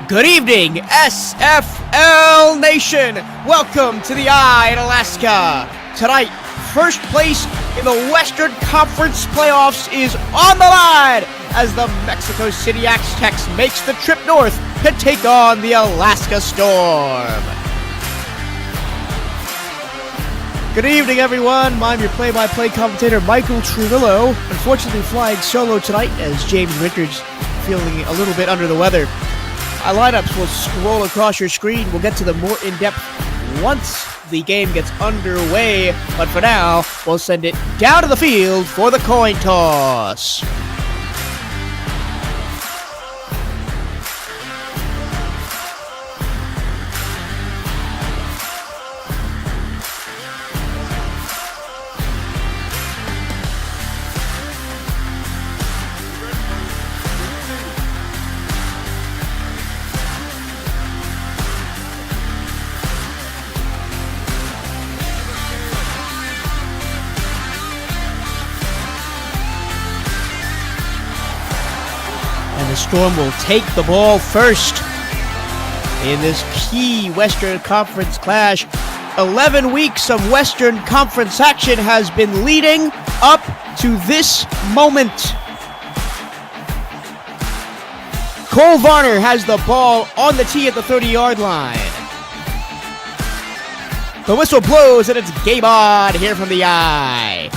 Good evening, SFL Nation! Welcome to the Eye in Alaska. Tonight, first place in the Western Conference playoffs is on the line as the Mexico City Aztecs makes the trip north to take on the Alaska Storm. Good evening, everyone. I'm your play-by-play commentator, Michael Truilo. Unfortunately, flying solo tonight as James Richards feeling a little bit under the weather. Our lineups will scroll across your screen. We'll get to them more in-depth once the game gets underway. But for now, we'll send it down to the field for the coin toss. Storm will take the ball first in this key Western Conference clash. 11 weeks of Western Conference action has been leading up to this moment. Cole Varner has the ball on the tee at the 30-yard line. The whistle blows and it's game on here from the Eye.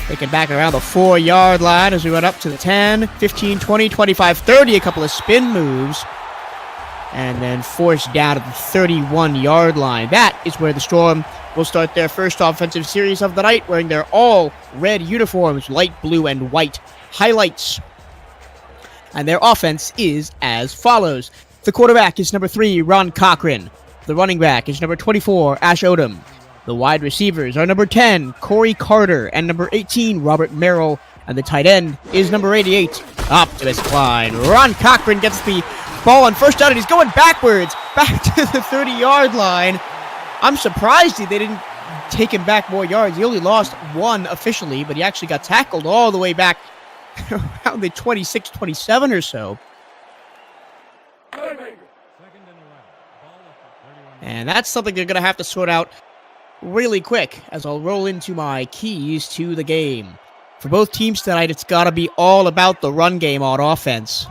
Taken back around the 4-yard line as we run up to the 10, 15, 20, 25, 30. A couple of spin moves. And then forced down at the 31-yard line. That is where the Storm will start their first offensive series of the night, wearing their all-red uniforms, light blue and white highlights. And their offense is as follows. The quarterback is number 3, Ron Cochran. The running back is number 24, Ash Odom. The wide receivers are number 10, Corey Carter, and number 18, Robert Merrill. And the tight end is number 88, Optimus Klein. Ron Cochran gets the ball on first down, and he's going backwards, back to the 30-yard line. I'm surprised they didn't take him back more yards. He only lost one officially, but he actually got tackled all the way back around the 26, 27 or so. And that's something they're going to have to sort out really quick as I'll roll into my keys to the game. For both teams tonight, it's got to be all about the run game on offense.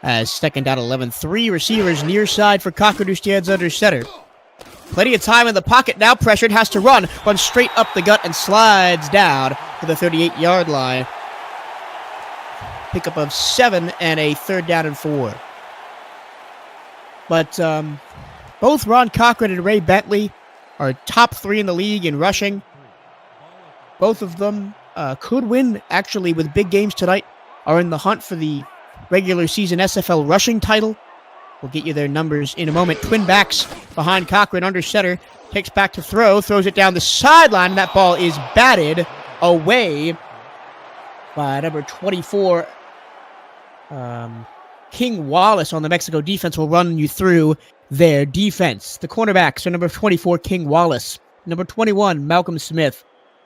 As second down 11, 3 receivers near side for Cochran, who stands under center. Plenty of time in the pocket, now pressured, has to run straight up the gut and slides down to the 38-yard line. Pickup of 7 and a third down and 4. But both Ron Cochran and Ray Bentley are top 3 in the league in rushing. Both of them could win, actually, with big games tonight, are in the hunt for the regular season SFL rushing title. We'll get you their numbers in a moment. Twin backs behind Cochran under center. Takes back to throw, throws it down the sideline. That ball is batted away by number 24. King Wallace on the Mexico defense will run you through their defense. The cornerbacks are number 24, King Wallace. Number 21, Malcolm Smith.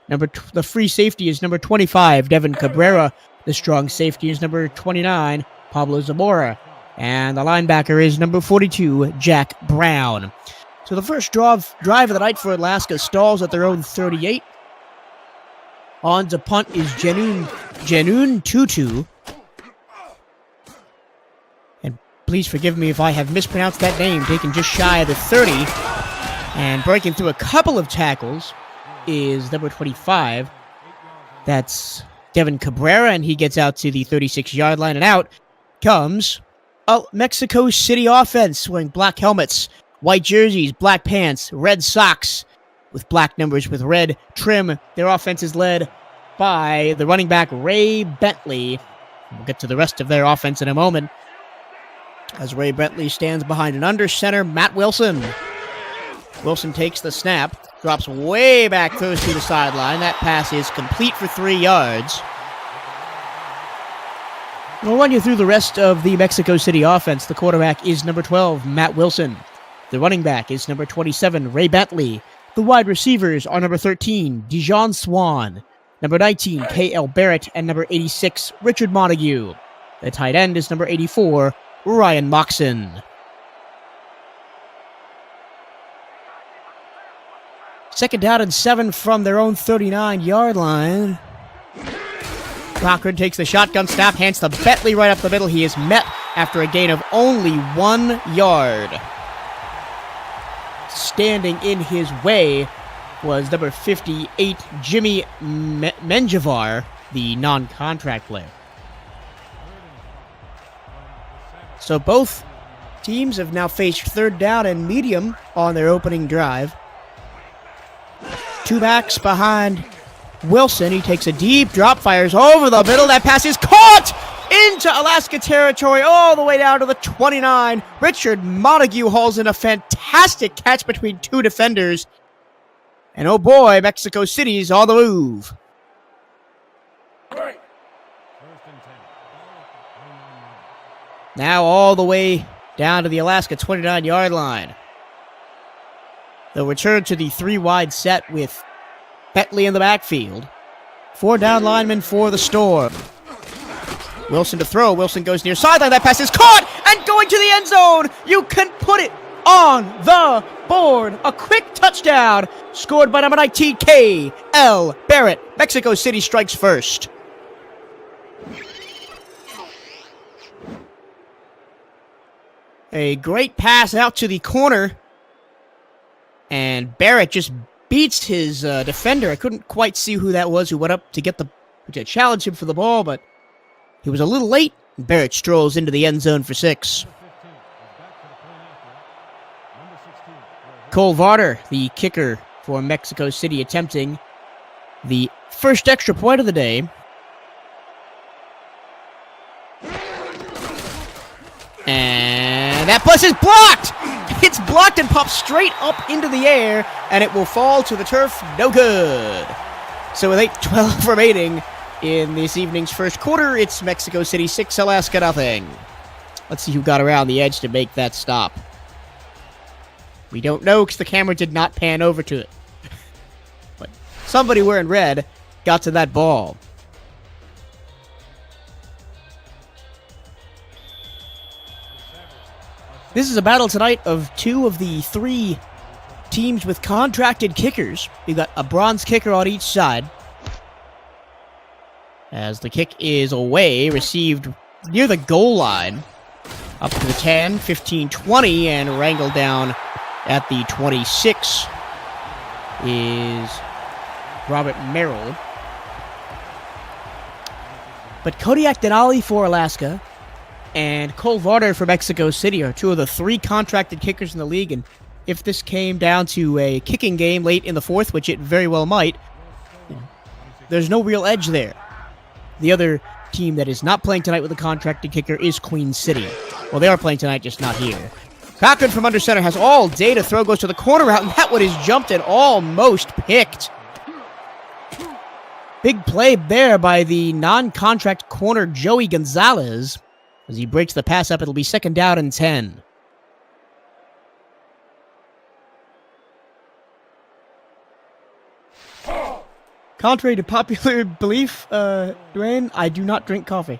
The free safety is number 25, Devin Cabrera. The strong safety is number 29, Pablo Zamora. And the linebacker is number 42, Jack Brown. So the first drive of the night for Alaska stalls at their own 38. On to punt is Janun Tutu. Please forgive me if I have mispronounced that name. Taken just shy of the 30. And breaking through a couple of tackles is number 25. That's Devin Cabrera, and he gets out to the 36-yard line. And out comes a Mexico City offense wearing black helmets, white jerseys, black pants, red socks with black numbers with red trim. Their offense is led by the running back Ray Bentley. We'll get to the rest of their offense in a moment, as Ray Bentley stands behind an under center, Matt Wilson. Wilson takes the snap, drops way back, throws to the sideline. That pass is complete for 3 yards. We'll run you through the rest of the Mexico City offense. The quarterback is number 12, Matt Wilson. The running back is number 27, Ray Bentley. The wide receivers are number 13, Dijon Swan. Number 19, K.L. Barrett. And number 86, Richard Montague. The tight end is number 84, Ryan Moxon. Second down and 7 from their own 39-yard line. Cochran takes the shotgun snap, hands to Bentley right up the middle. He is met after a gain of only 1 yard. Standing in his way was number 58, Jimmy Menjivar, the non-contract player. So both teams have now faced third down and medium on their opening drive. Two backs behind Wilson. He takes a deep drop, fires over the middle. That pass is caught into Alaska territory all the way down to the 29. Richard Montague hauls in a fantastic catch between two defenders. And oh boy, Mexico City's on the move. Now all the way down to the Alaska 29-yard line. They'll return to the 3-wide set with Bentley in the backfield. 4 down linemen for the Storm. Wilson to throw. Wilson goes near sideline. That pass is caught and going to the end zone. You can put it on the board. A quick touchdown scored by number 19, K.L. Barrett. Mexico City strikes first. A great pass out to the corner. And Barrett just beats his defender. I couldn't quite see who that was who went up to challenge him for the ball, but he was a little late. Barrett strolls into the end zone for 6. Cole Varder, the kicker for Mexico City, attempting the first extra point of the day. And that bus is blocked! It's blocked and pops straight up into the air, and it will fall to the turf. No good. So with 8:12 remaining in this evening's first quarter, it's Mexico City 6, Alaska nothing. Let's see who got around the edge to make that stop. We don't know because the camera did not pan over to it. But somebody wearing red got to that ball. This is a battle tonight of 2 of the 3 teams with contracted kickers. We've got a bronze kicker on each side. As the kick is away, received near the goal line. Up to the 10, 15, 20, and wrangled down at the 26 is Robert Merrill. But Kodiak Denali for Alaska and Cole Varder for Mexico City are 2 of the 3 contracted kickers in the league, and if this came down to a kicking game late in the 4th, which it very well might, there's no real edge there. The other team that is not playing tonight with a contracted kicker is Queen City. Well, they are playing tonight, just not here. Cochran from under center has all day to throw, goes to the corner route, and that one is jumped and almost picked. Big play there by the non-contract corner Joey Gonzalez. As he breaks the pass up, it'll be 2nd down and 10. Contrary to popular belief, Dwayne, I do not drink coffee.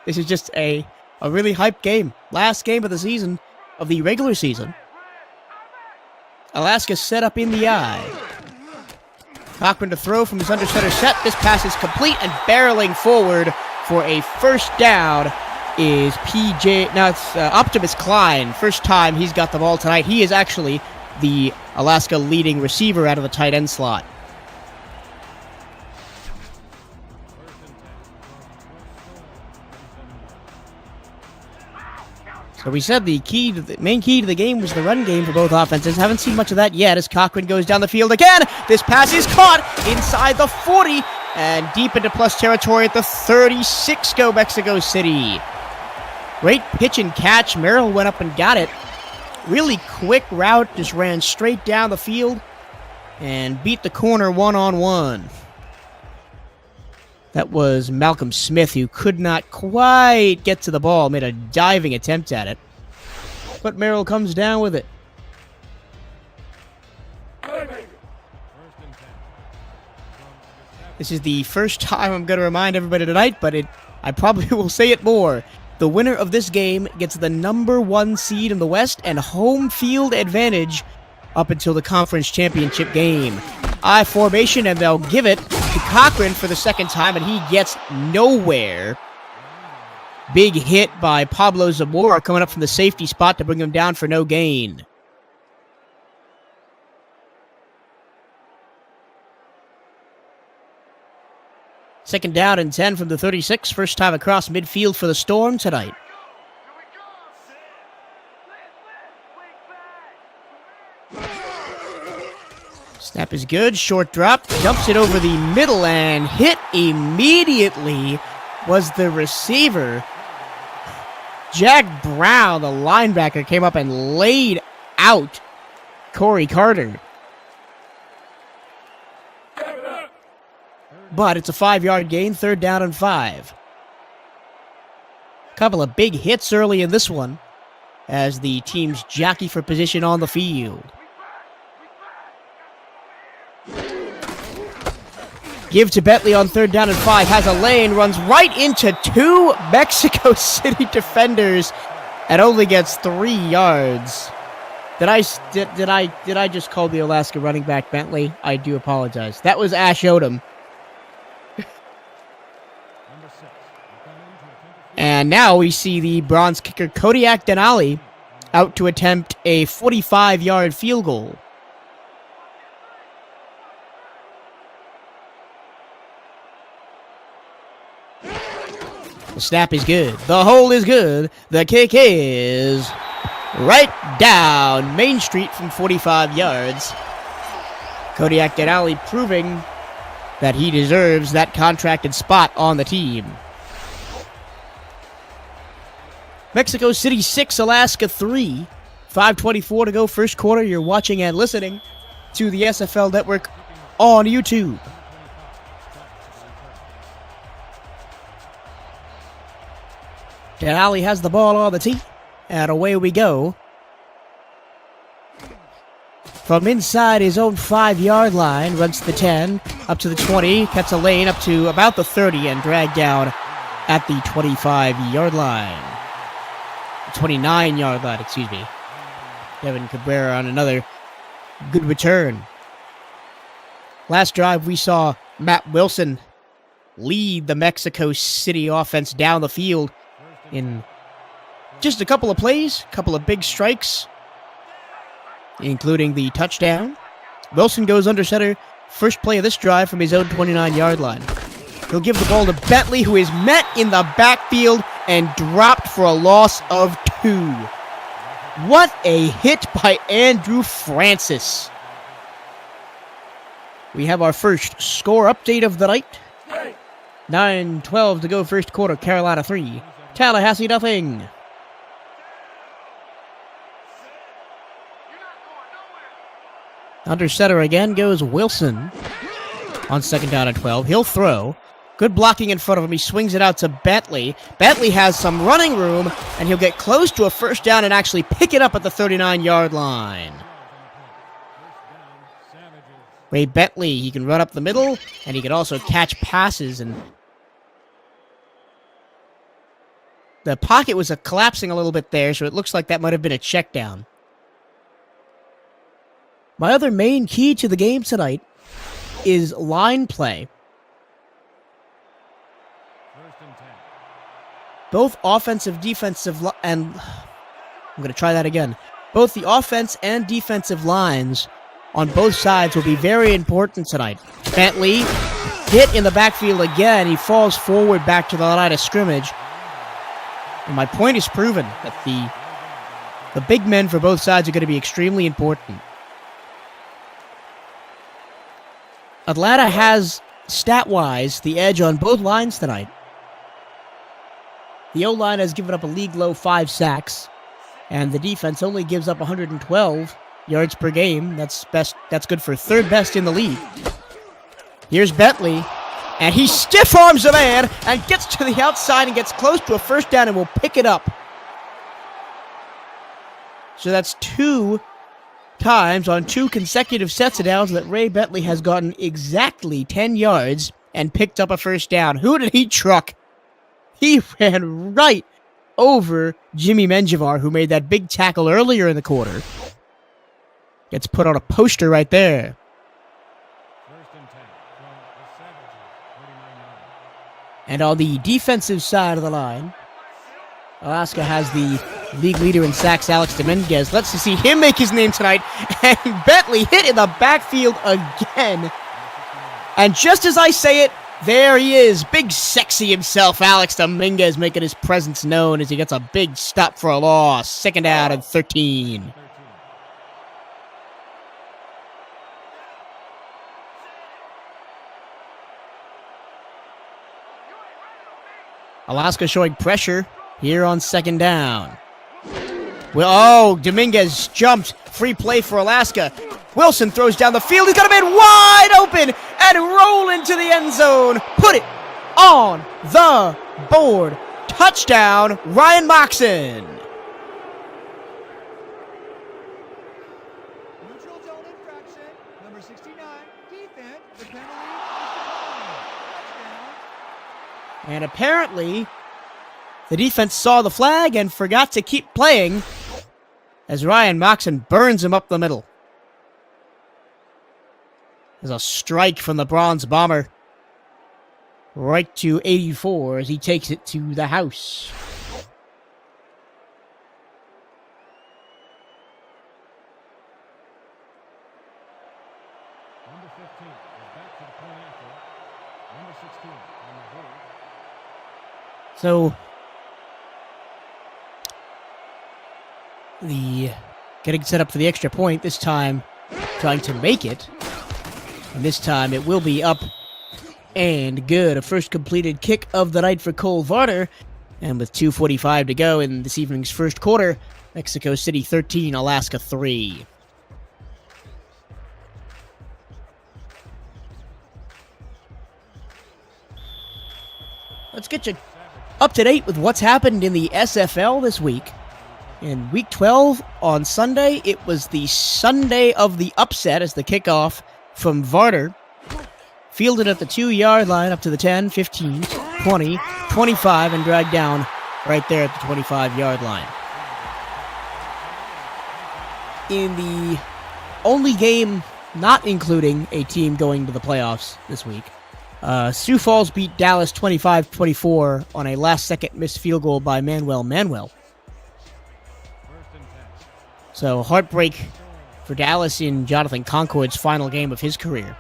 This is just a really hyped game. Last game of the season, of the regular season. Alaska set up in the eye. Cochran to throw from his under center set. This pass is complete and barreling forward for a first down is it's Optimus Klein. First time he's got the ball tonight. He is actually the Alaska leading receiver out of the tight end slot. So we said the main key to the game was the run game for both offenses. Haven't seen much of that yet as Cochran goes down the field again. This pass is caught inside the 40 and deep into plus territory at the 36 go Mexico City. Great pitch and catch. Merrill went up and got it. Really quick route, just ran straight down the field and beat the corner one-on-one. That was Malcolm Smith, who could not quite get to the ball, made a diving attempt at it. But Merrill comes down with it. This is the first time I'm going to remind everybody tonight, but I probably will say it more. The winner of this game gets the number 1 seed in the West and home field advantage up until the conference championship game. I formation, and they'll give it to Cochran for the second time, and he gets nowhere. Big hit by Pablo Zamora coming up from the safety spot to bring him down for no gain. Second down and 10 from the 36. First time across midfield for the Storm tonight. Snap is good. Short drop. Dumps it over the middle and hit immediately was the receiver. Jack Brown, the linebacker, came up and laid out Corey Carter. But it's a 5-yard gain, third down and 5. Couple of big hits early in this one as the teams jockey for position on the field. Give to Bentley on third down and 5. Has a lane, runs right into 2 Mexico City defenders and only gets 3 yards. Did I just call the Alaska running back Bentley? I do apologize. That was Ash Odom. And now we see the bronze kicker Kodiak Denali out to attempt a 45-yard field goal. The snap is good. The hole is good. The kick is right down Main Street from 45 yards. Kodiak Denali proving that he deserves that contracted spot on the team. Mexico City 6, Alaska 3. 5:24 to go first quarter. You're watching and listening to the SFL Network on YouTube. Denali has the ball on the tee, and away we go. From inside his own 5-yard line, runs to the 10, up to the 20, cuts a lane up to about the 30, and dragged down at the 25-yard line. 29-yard line, excuse me. Devin Cabrera on another good return. Last drive, we saw Matt Wilson lead the Mexico City offense down the field in just a couple of plays, a couple of big strikes, including the touchdown. Wilson goes under center, first play of this drive from his own 29-yard line. He'll give the ball to Bentley, who is met in the backfield and dropped for a loss of 2. What a hit by Andrew Francis. We have our first score update of the night. 9:12 to go first quarter, Carolina 3, Tallahassee nothing. Under center again goes Wilson on second down and 12. He'll throw. Good blocking in front of him. He swings it out to Bentley. Bentley has some running room, and he'll get close to a first down and actually pick it up at the 39-yard line. Ray Bentley, he can run up the middle, and he can also catch passes. And the pocket was collapsing a little bit there, so it looks like that might have been a check down. My other main key to the game tonight is line play. Both offensive, defensive, and I'm going to try that again. Both the offense and defensive lines on both sides will be very important tonight. Bentley hit in the backfield again. He falls forward back to the line of scrimmage. And my point is proven that the big men for both sides are going to be extremely important. Atlanta has, stat-wise, the edge on both lines tonight. The O-line has given up a league-low 5 sacks, and the defense only gives up 112 yards per game. That's best. That's good for third best in the league. Here's Bentley, and he stiff-arms a man and gets to the outside and gets close to a first down and will pick it up. So that's 2 times on 2 consecutive sets of downs that Ray Bentley has gotten exactly 10 yards and picked up a first down. Who did he truck? He ran right over Jimmy Menjivar, who made that big tackle earlier in the quarter. Gets put on a poster right there. And on the defensive side of the line, Alaska has the league leader in sacks, Alex Dominguez. Let's see him make his name tonight. And Bentley hit in the backfield again. And just as I say it, there he is. Big sexy himself, Alex Dominguez, making his presence known as he gets a big stop for a loss. 2nd down and 13. Alaska showing pressure here on 2nd down. Well, Dominguez jumped. Free play for Alaska. Wilson throws down the field. He's got a man wide open and roll into the end zone. Put it on the board. Touchdown, Ryan Moxon. Neutral zone infraction. Number 69, defense. The penalty. And apparently, the defense saw the flag and forgot to keep playing as Ryan Moxon burns him up the middle. There's a strike from the Bronze Bomber right to 84 as he takes it to the house. Number 15 is back to the point after. Number 16 on the board. So, the getting set up for the extra point, this time trying to make it. And this time it will be up and good. A first completed kick of the night for Cole Varner. And with 2:45 to go in this evening's first quarter, Mexico City 13, Alaska 3. Let's get you up to date with what's happened in the SFL this week. In Week 12 on Sunday, it was the Sunday of the upset as the kickoff from Varner. Fielded at the 2-yard line up to the 10, 15, 20, 25, and dragged down right there at the 25-yard line. In the only game not including a team going to the playoffs this week, Sioux Falls beat Dallas 25-24 on a last-second missed field goal by Manuel. So, heartbreak for Dallas in Jonathan Concord's final game of his career.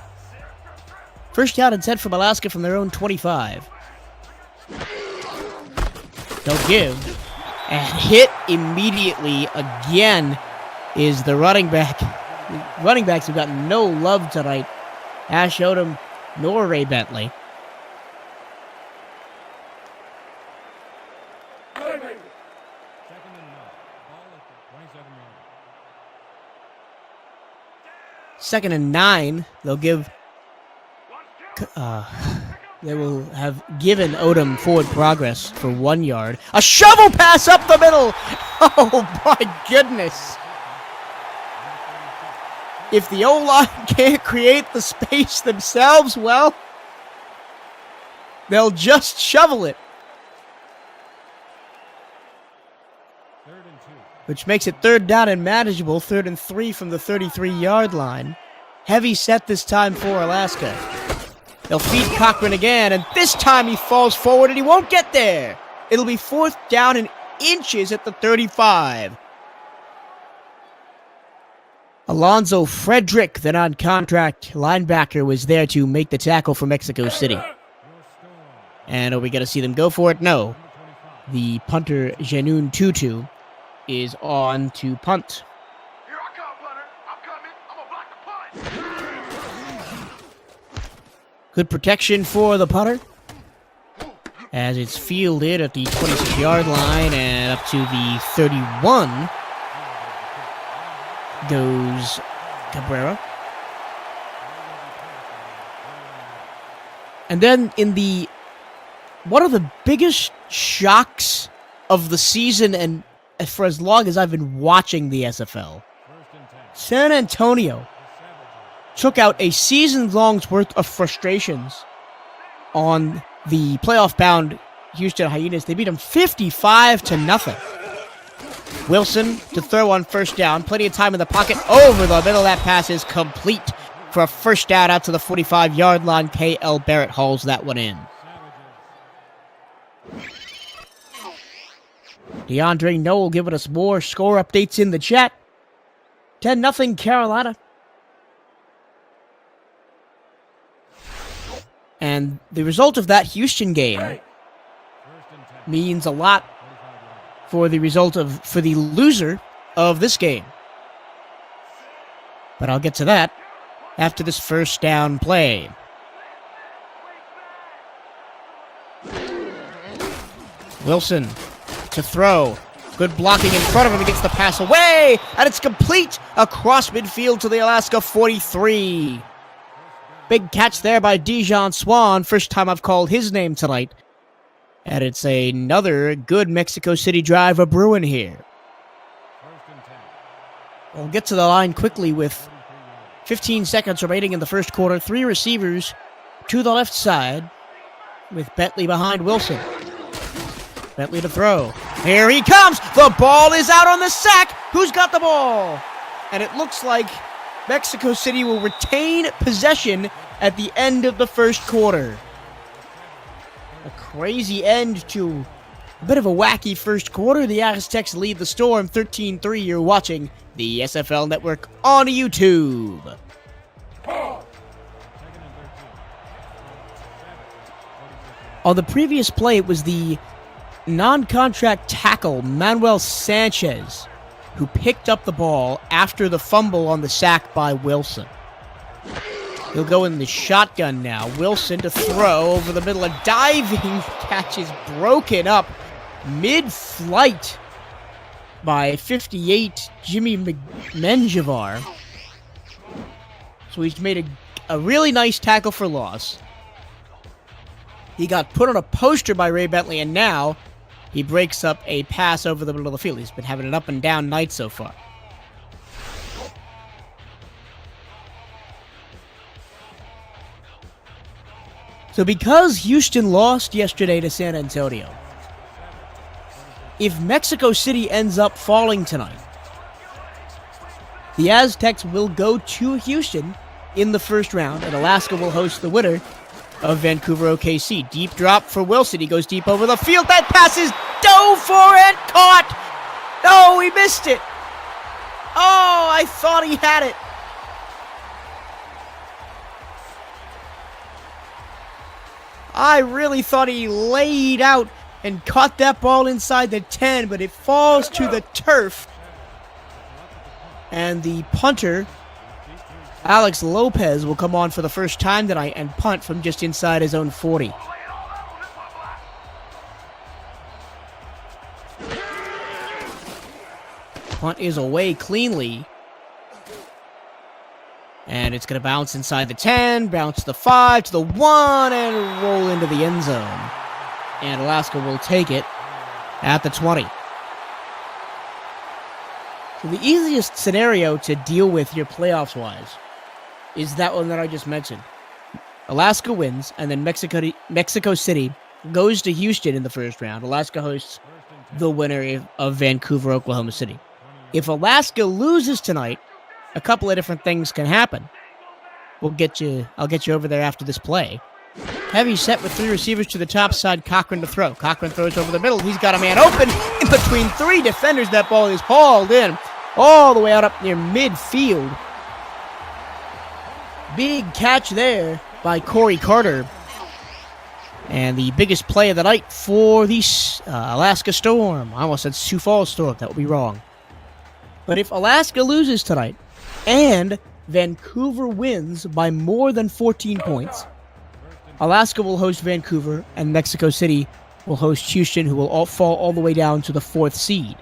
First down and 10 from Alaska from their own 25. They'll give. And hit immediately again is the running back. Running backs have gotten no love tonight. Ash Odom nor Ray Bentley. Second and 9, they'll give. They will have given Odom forward progress for 1 yard. A shovel pass up the middle. Oh my goodness! If the O-line can't create the space themselves, well, they'll just shovel it. Which makes it 3rd down and manageable, 3rd and 3 from the 33-yard line. Heavy set this time for Alaska. They'll feed Cochran again, and this time he falls forward and he won't get there. It'll be 4th down and inches at the 35. Alonzo Frederick, the non-contract linebacker, was there to make the tackle for Mexico City. And are we going to see them go for it? No. The punter, Janoon Tutu, is on to punt. Here I come, punter. I'm coming. I'm gonna block the punt. Good protection for the punter as it's fielded at the 26-yard line, and up to the 31 goes Cabrera. And then in the one of the biggest shocks of the season, and for as long as I've been watching the SFL, San Antonio took out a season-long's worth of frustrations on the playoff-bound Houston Hyenas. They beat them 55-0. Wilson to throw on first down. Plenty of time in the pocket. Over the middle. That pass is complete for a first down out to the 45-yard line. K.L. Barrett hauls that one in. DeAndre Noel giving us more score updates in the chat. 10-0 Carolina. And the result of that Houston game means a lot for the loser of this game. But I'll get to that after this first down play. Wilson to throw. Good blocking in front of him. He gets the pass away, and it's complete across midfield to the Alaska 43. Big catch there by Dijon Swan. First time I've called his name tonight. And it's another good Mexico City drive of Bruin here. We'll get to the line quickly with 15 seconds remaining in the first quarter. 3 receivers to the left side with Bentley behind Wilson. Bentley to throw. Here he comes. The ball is out on the sack. Who's got the ball? And it looks like Mexico City will retain possession at the end of the first quarter. A crazy end to a bit of a wacky first quarter. The Aztecs lead the Storm 13-3. You're watching the SFL Network on YouTube. On the previous play, it was the non-contract tackle Manuel Sanchez who picked up the ball after the fumble on the sack by Wilson. He'll go in the shotgun now. Wilson to throw over the middle. A diving catch is broken up mid-flight by 58 Jimmy Menjivar. So he's made a really nice tackle for loss. He got put on a poster by Ray Bentley, and now he breaks up a pass over the middle of the field. He's been having an up and down night so far. So because Houston lost yesterday to San Antonio, if Mexico City ends up falling tonight, the Aztecs will go to Houston in the first round, and Alaska will host the winner of Vancouver OKC. Deep drop for Wilson. He goes deep over the field. That pass is dove for it. Caught. No, he missed it. Oh, I thought he had it. I really thought he laid out and caught that ball inside the 10, but it falls to the turf. And the punter, Alex Lopez, will come on for the first time tonight and punt from just inside his own 40. Punt is away cleanly. And it's going to bounce inside the 10, bounce to the 5, to the 1, and roll into the end zone. And Alaska will take it at the 20. So the easiest scenario to deal with here playoffs-wise is that one that I just mentioned. Alaska wins, and then Mexico City goes to Houston in the first round. Alaska hosts the winner of Vancouver, Oklahoma City. If Alaska loses tonight, a couple of different things can happen. I'll get you over there after this play. Heavy set with 3 receivers to the top side. Cochran to throw. Cochran throws over the middle. He's got a man open in between 3 defenders. That ball is hauled in all the way out up near midfield. Big catch there by Corey Carter. And the biggest play of the night for the Alaska Storm. I almost said Sioux Falls Storm. That would be wrong. But if Alaska loses tonight, and Vancouver wins by more than 14 points, Alaska will host Vancouver, and Mexico City will host Houston, who will all fall all the way down to the 4th seed.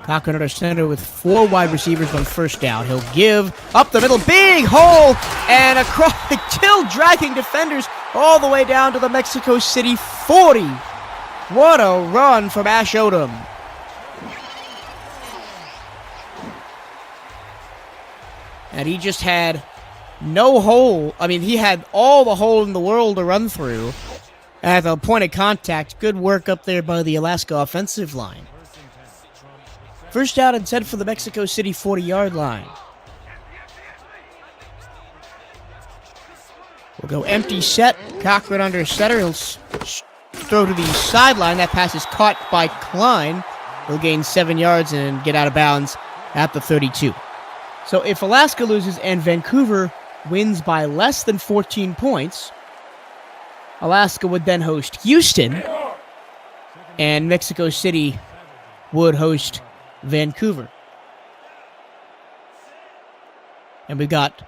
Cochran under center with 4 wide receivers on first down. He'll give up the middle, big hole, and across, still dragging defenders all the way down to the Mexico City 40. What a run from Ash Odom. And he just had no hole. I mean, he had all the hole in the world to run through. At the point of contact, good work up there by the Alaska offensive line. First down and 10 for the Mexico City 40-yard line. We'll go empty set. Cochran under center. He'll throw to the sideline. That pass is caught by Klein. He'll gain 7 yards and get out of bounds at the 32. So if Alaska loses and Vancouver wins by less than 14 points, Alaska would then host Houston, and Mexico City would host Vancouver. And we've got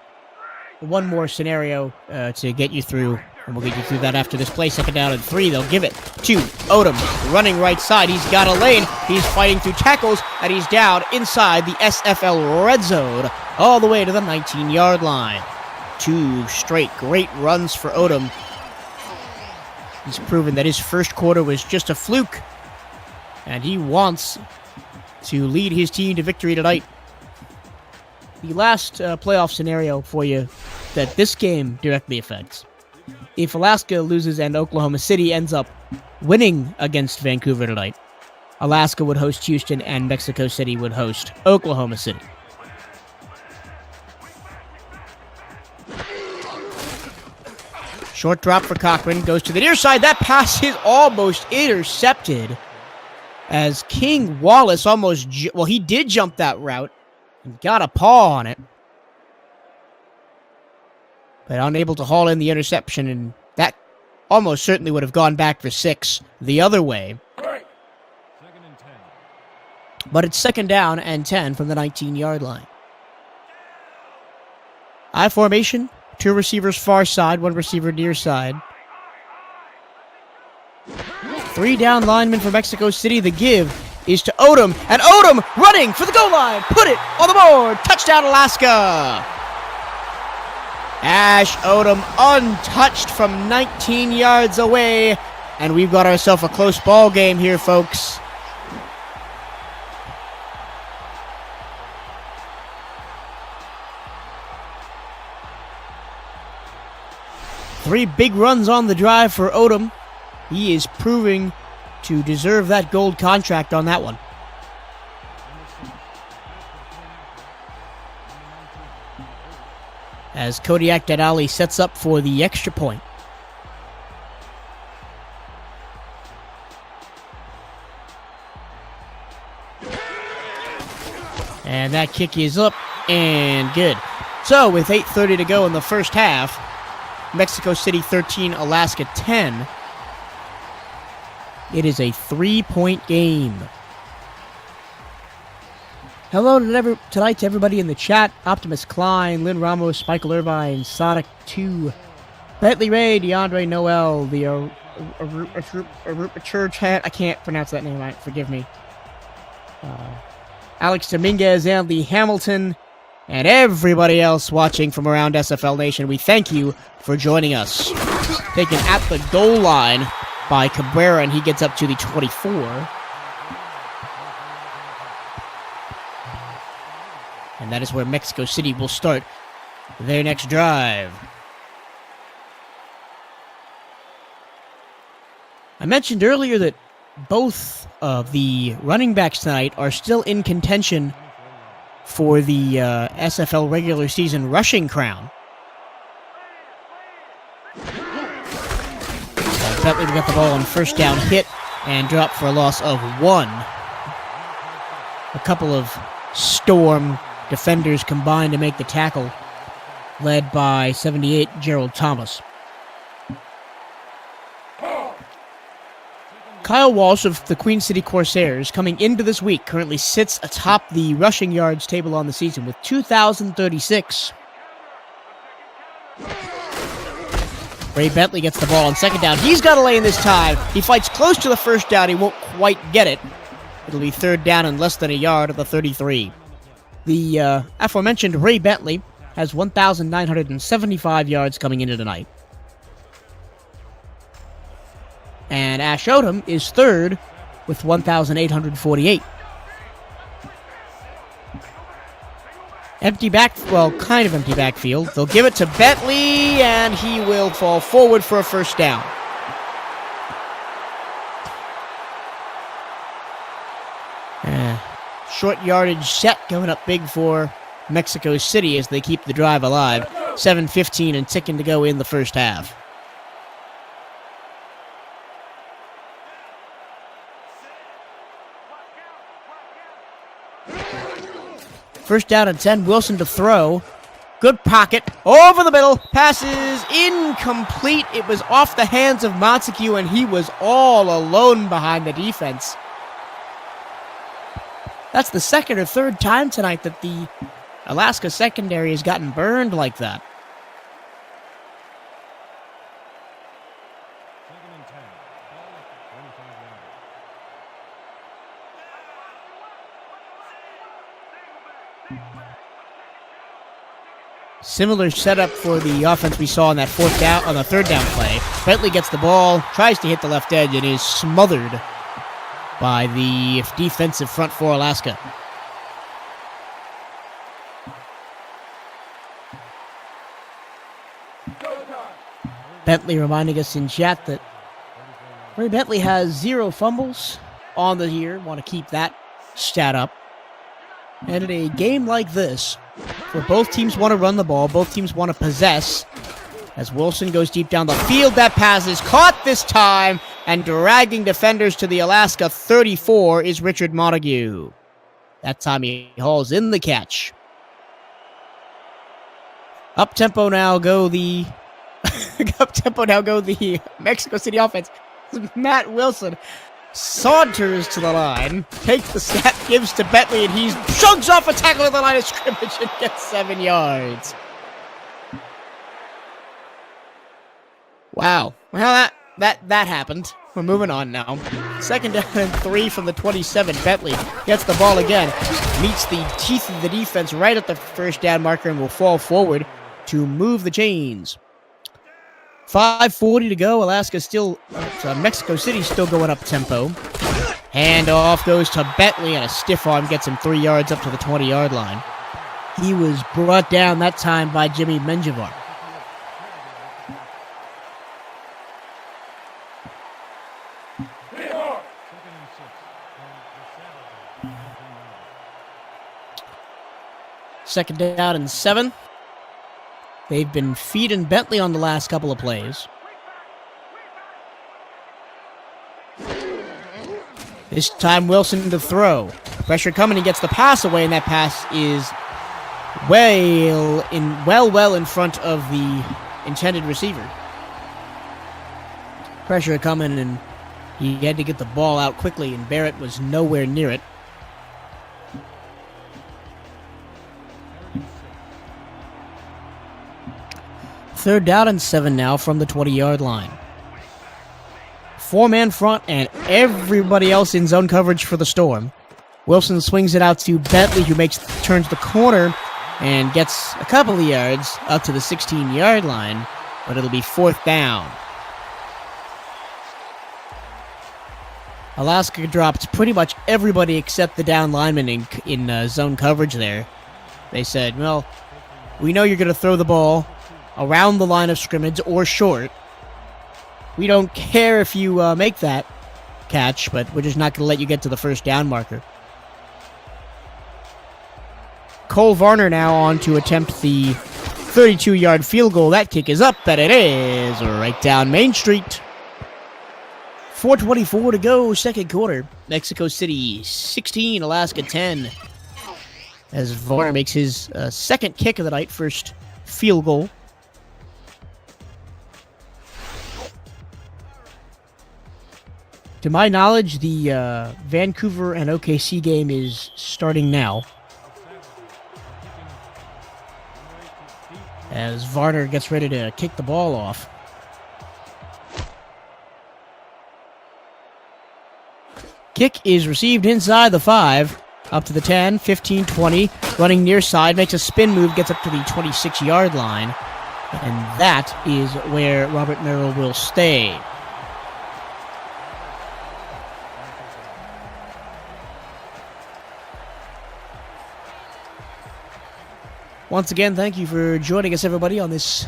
one more scenario to get you through, and we'll get you through that after this play. 2nd down and 3. They'll give it to Odom, running right side. He's got a lane. He's fighting through tackles, and he's down inside the SFL red zone, all the way to the 19-yard line. 2 straight great runs for Odom. He's proven that his first quarter was just a fluke, and he wants to lead his team to victory tonight. The last playoff scenario for you that this game directly affects. If Alaska loses and Oklahoma City ends up winning against Vancouver tonight, Alaska would host Houston and Mexico City would host Oklahoma City. Short drop for Cochran, goes to the near side. That pass is almost intercepted as King Wallace he did jump that route and got a paw on it, but unable to haul in the interception, and that almost certainly would have gone back for 6 the other way. 2nd and 10. But it's 2nd down and 10 from the 19-yard line. I formation. 2 receivers far side, 1 receiver near side. 3 down linemen for Mexico City. The give is to Odom, and Odom running for the goal line. Put it on the board. Touchdown, Alaska. Ash Odom untouched from 19 yards away, and we've got ourselves a close ball game here, folks. Three big runs on the drive for Odom. He is proving to deserve that gold contract on that one. As Kodiak Denali sets up for the extra point. And that kick is up and good. So with 8:30 to go in the first half, Mexico City 13, Alaska 10. It is a 3-point game. Hello tonight to everybody in the chat. Optimus Klein, Lynn Ramos, Michael Irvine, Sonic 2, Bentley Ray, DeAndre Noel, the Arupa Church hat. I can't pronounce that name, forgive me. Alex Dominguez, Andy Hamilton, and everybody else watching from around SFL Nation. We thank you for joining us. Taken at the goal line by Cabrera, and he gets up to the 24. And that is where Mexico City will start their next drive. I mentioned earlier that both of the running backs tonight are still in contention for the SFL regular season rushing crown. Bentley got the ball on first down, hit, and dropped for a loss of 1. A couple of Storm defenders combined to make the tackle, led by 78 Gerald Thomas. Kyle Walsh of the Queen City Corsairs, coming into this week, currently sits atop the rushing yards table on the season with 2,036. Ray Bentley gets the ball on second down. He's got a lane this time. He fights close to the first down. He won't quite get it. It'll be third down and less than a yard at the 33. The aforementioned Ray Bentley has 1,975 yards coming into tonight. And Ash Odom is third with 1,848. Empty back, well, kind of empty backfield. They'll give it to Bentley, and he will fall forward for a first down. Short yardage set going up big for Mexico City as they keep the drive alive. 7:15 and ticking to go in the first half. First down and 10, Wilson to throw. Good pocket, over the middle, passes incomplete. It was off the hands of Montague, and he was all alone behind the defense. That's the second or third time tonight that the Alaska secondary has gotten burned like that. Second and 10. Ball at the 25-yard line. Similar setup for the offense we saw on that third down play. Bentley gets the ball, tries to hit the left edge, and is smothered by the defensive front for Alaska. Bentley reminding us in chat that Ray Bentley has 0 fumbles on the year. Want to keep that stat up. And in a game like this, where both teams want to run the ball, both teams want to possess, as Wilson goes deep down the field, that pass is caught this time, and dragging defenders to the Alaska 34 is Richard Montague. That time he hauls in the catch. Up-tempo now go the Mexico City offense. Matt Wilson saunters to the line, takes the snap, gives to Bentley, and he chugs off a tackle at the line of scrimmage and gets 7 yards. Wow. Well, that happened. We're moving on now. Second down and 3 from the 27. Bentley gets the ball again, meets the teeth of the defense right at the first down marker, and will fall forward to move the chains. 5:40 to go. Mexico City still going up tempo. Handoff goes to Bentley, and a stiff arm gets him 3 yards up to the 20-yard line. He was brought down that time by Jimmy Menjivar. Second down and 7. They've been feeding Bentley on the last couple of plays. This time Wilson to throw. Pressure coming, he gets the pass away, and that pass is well in front of the intended receiver. Pressure coming, and he had to get the ball out quickly, and Barrett was nowhere near it. Third down and 7 now from the 20-yard line. 4-man front and everybody else in zone coverage for the Storm. Wilson swings it out to Bentley, who turns the corner and gets a couple of yards up to the 16-yard line, but it'll be fourth down. Alaska dropped pretty much everybody except the down lineman in zone coverage there. They said, well, we know you're going to throw the ball around the line of scrimmage or short. We don't care if you make that catch, but we're just not going to let you get to the first down marker. Cole Varner now on to attempt the 32-yard field goal. That kick is up, and it is right down Main Street. 4:24 to go, second quarter. Mexico City 16, Alaska 10. As Varner makes his second kick of the night, first field goal. To my knowledge, the Vancouver and OKC game is starting now, as Varner gets ready to kick the ball off. Kick is received inside the 5, up to the 10, 15, 20, running near side, makes a spin move, gets up to the 26-yard line, and that is where Robert Merrill will stay. Once again, thank you for joining us, everybody, on this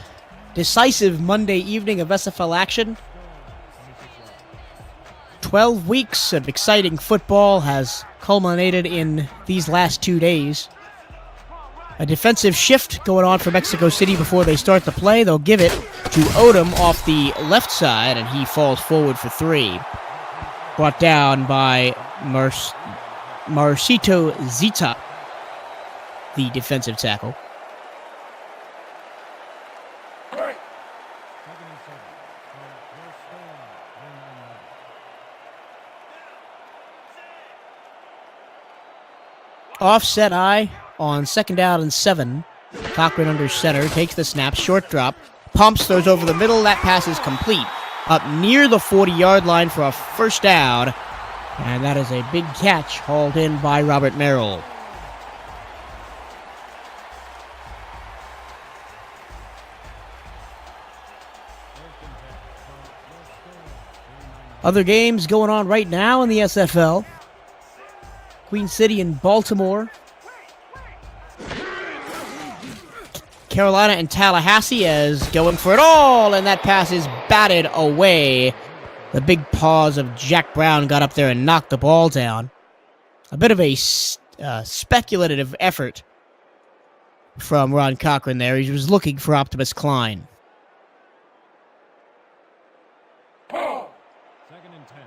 decisive Monday evening of SFL action. 12 weeks of exciting football has culminated in these last 2 days. A defensive shift going on for Mexico City before they start the play. They'll give it to Odom off the left side, and he falls forward for 3. Brought down by Marcito Zita, the defensive tackle. Offset eye on 2nd down and 7. Cochran under center, takes the snap, short drop, pumps, throws over the middle. That pass is complete. Up near the 40-yard line for a first down. And that is a big catch hauled in by Robert Merrill. Other games going on right now in the SFL. Queen City and Baltimore. Carolina and Tallahassee as going for it all, and that pass is batted away. The big paws of Jack Brown got up there and knocked the ball down. A bit of a speculative effort from Ron Cochran there. He was looking for Optimus Klein. 2nd and 10.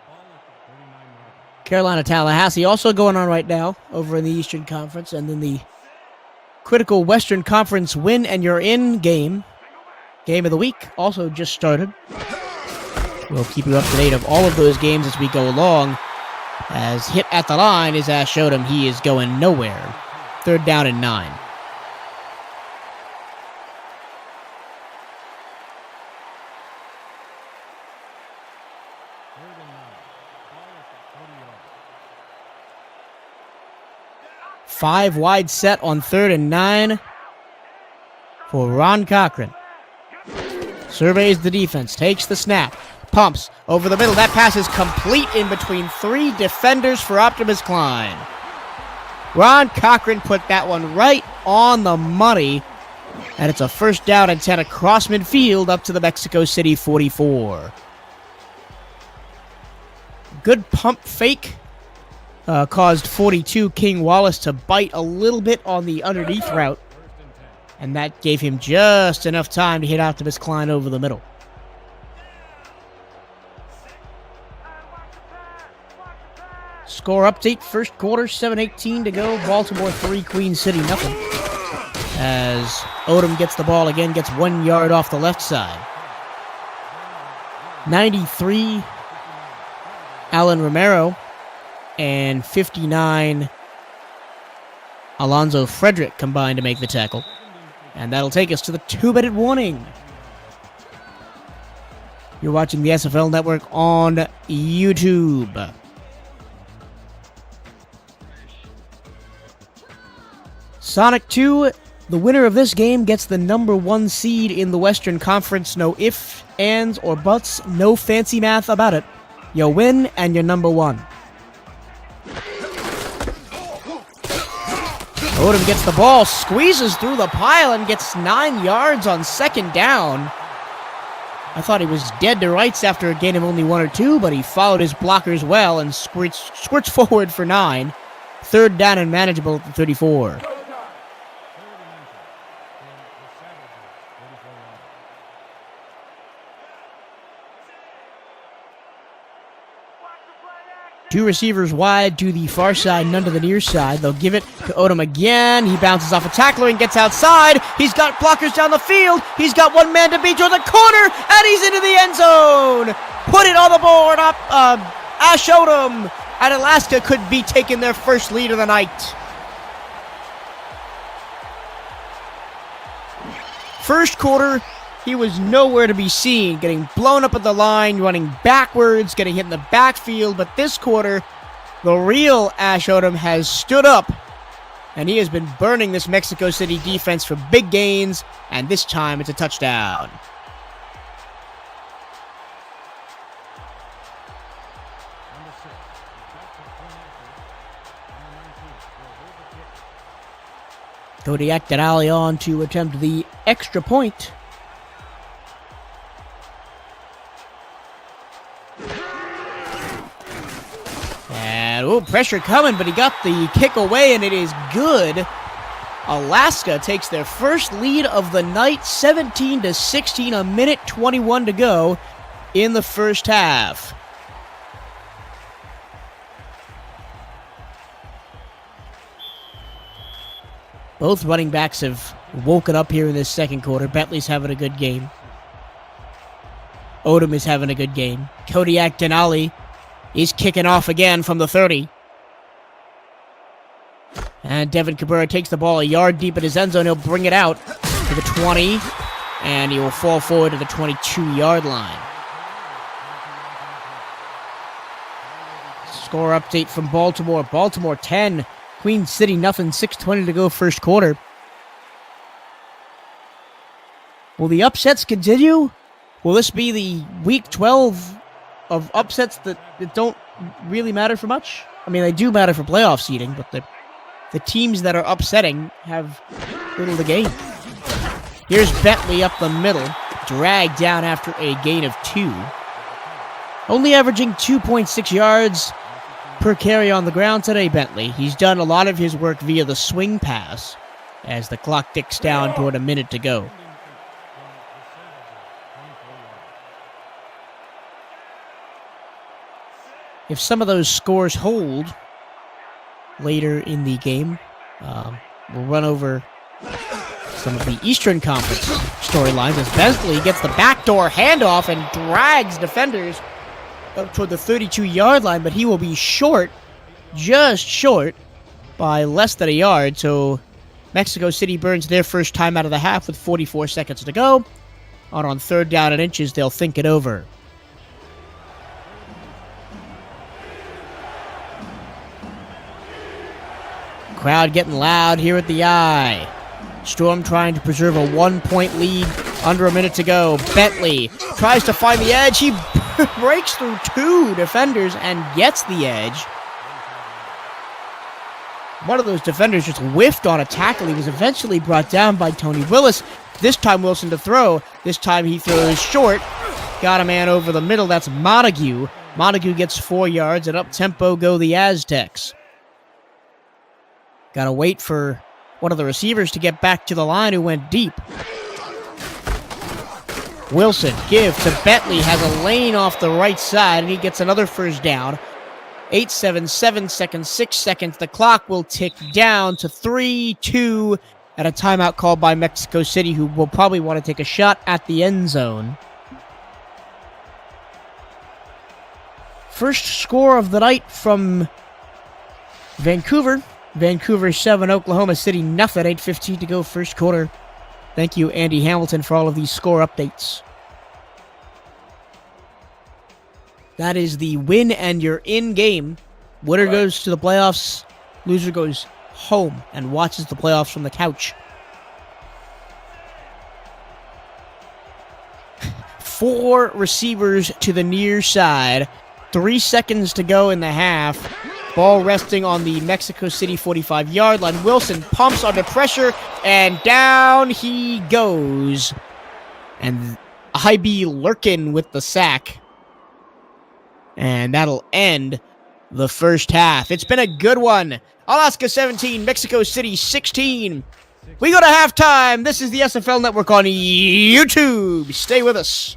Ball at the 39-yard. Carolina-Tallahassee also going on right now over in the Eastern Conference, and then the critical Western Conference win and you're in game of the week also just started. We'll keep you up to date of all of those games as we go along. As hit at the line, as Ash showed him, he is going nowhere. 3rd down and 9. Five wide set on 3rd and 9 for Ron Cochran. Surveys the defense, takes the snap, pumps over the middle. That pass is complete in between 3 defenders for Optimus Klein. Ron Cochran put that one right on the money, and it's a 1st down and 10 across midfield up to the Mexico City 44. Good pump fake. Caused 42 King Wallace to bite a little bit on the underneath route, and that gave him just enough time to hit Optimus Klein over the middle. Score update, first quarter, 7:18 to go. Baltimore 3, Queen City nothing. As Odom gets the ball again, gets 1 yard off the left side. 93, Alan Romero. And 59, Alonzo Frederick combined to make the tackle. And that'll take us to the 2-minute warning. You're watching the SFL Network on YouTube. Sonic 2, the winner of this game gets the number 1 seed in the Western Conference. No ifs, ands, or buts. No fancy math about it. You win and you're number 1. Odom gets the ball, squeezes through the pile, and gets 9 yards on 2nd down. I thought he was dead to rights after a gain of only 1 or 2, but he followed his blockers well and squirts forward for 9. 3rd down and manageable at the 34. Two receivers wide to the far side, none to the near side. They'll give it to Odom again. He bounces off a tackler and gets outside. He's got blockers down the field. He's got 1 man to beat toward the corner, and he's into the end zone. Put it on the board up. Ash Odom and Alaska could be taking their first lead of the night. First quarter, he was nowhere to be seen, getting blown up at the line, running backwards, getting hit in the backfield. But this quarter, the real Ash Odom has stood up, and he has been burning this Mexico City defense for big gains, and this time it's a touchdown. Kodiak Denali on to attempt the extra point. And, pressure coming, but he got the kick away, and it is good. Alaska takes their first lead of the night, 17-16, a minute 21 to go in the first half. Both running backs have woken up here in this second quarter. Bentley's having a good game. Odom is having a good game. Kodiak Denali is kicking off again from the 30. And Devin Cabrera takes the ball a yard deep in his end zone. He'll bring it out to the 20. And he will fall forward to the 22-yard line. Score update from Baltimore. Baltimore 10. Queen City nothing. 6:20 to go first quarter. Will the upsets continue? Will this be the week 12 of upsets that don't really matter for much? I mean, they do matter for playoff seeding, but the teams that are upsetting have little to gain. Here's Bentley up the middle, dragged down after a gain of 2. Only averaging 2.6 yards per carry on the ground today, Bentley. He's done a lot of his work via the swing pass as the clock ticks down toward a minute to go. If some of those scores hold later in the game, we'll run over some of the Eastern Conference storylines as Bentley gets the backdoor handoff and drags defenders up toward the 32-yard line, but he will be short, just short, by less than a yard. So Mexico City burns their first time out of the half with 44 seconds to go. On third down and inches, they'll think it over. Crowd getting loud here at the Eye. Storm trying to preserve a 1-point lead under a minute to go. Bentley tries to find the edge. He breaks through 2 defenders and gets the edge. One of those defenders just whiffed on a tackle. He was eventually brought down by Tony Willis. This time Wilson to throw. This time he throws short. Got a man over the middle. That's Montague. Montague gets 4 yards, and up-tempo go the Aztecs. Got to wait for one of the receivers to get back to the line who went deep. Wilson give to Bentley, has a lane off the right side, and he gets another first down. 8-7, 7 seconds, 6 seconds. The clock will tick down to 3-2 at a timeout called by Mexico City, who will probably want to take a shot at the end zone. First score of the night from Vancouver. Vancouver 7, Oklahoma City nothing. 8:15 to go first quarter. Thank you, Andy Hamilton, for all of these score updates. That is the win and you're in game. Winner goes to the playoffs. Loser goes home and watches the playoffs from the couch. 4 receivers to the near side. 3 seconds to go in the half. Ball resting on the Mexico City 45-yard line. Wilson pumps under pressure, and down he goes. And IB Lurkin with the sack. And that'll end the first half. It's been a good one. Alaska 17, Mexico City 16. We go to halftime. This is the SFL Network on YouTube. Stay with us.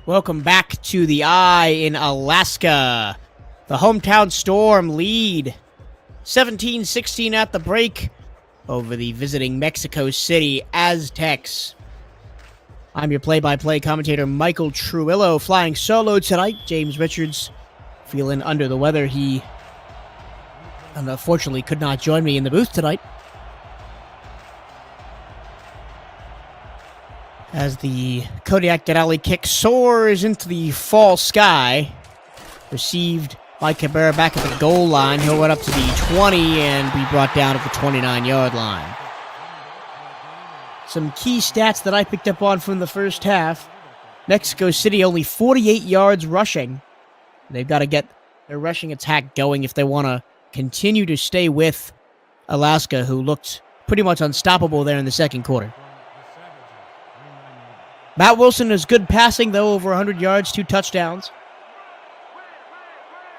Welcome back to the Eye in Alaska. The hometown Storm lead 17-16 at the break over the visiting Mexico City Aztecs. I'm your play-by-play commentator, Michael Truilo, flying solo tonight. James Richards feeling under the weather. He unfortunately could not join me in the booth tonight, as the Kodiak Denali kick soars into the fall sky. Received by Cabrera back at the goal line. He'll run up to the 20 and be brought down at the 29-yard line. Some key stats that I picked up on from the first half. Mexico City only 48 yards rushing. They've got to get their rushing attack going if they want to continue to stay with Alaska, who looked pretty much unstoppable there in the second quarter. Matt Wilson is good passing, though, over 100 yards, 2 touchdowns.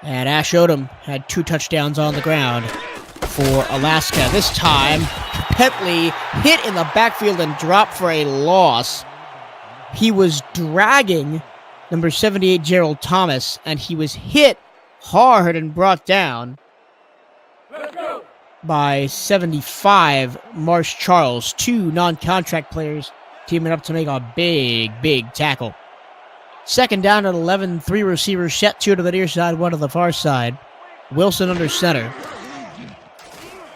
And Ash Odom had 2 touchdowns on the ground for Alaska. This time, Bentley hit in the backfield and dropped for a loss. He was dragging number 78, Gerald Thomas, and he was hit hard and brought down by 75, Marsh Charles. 2 non-contract players teaming up to make a big tackle. Second down at 11, 3 receivers set, 2 to the near side, 1 to the far side. Wilson under center.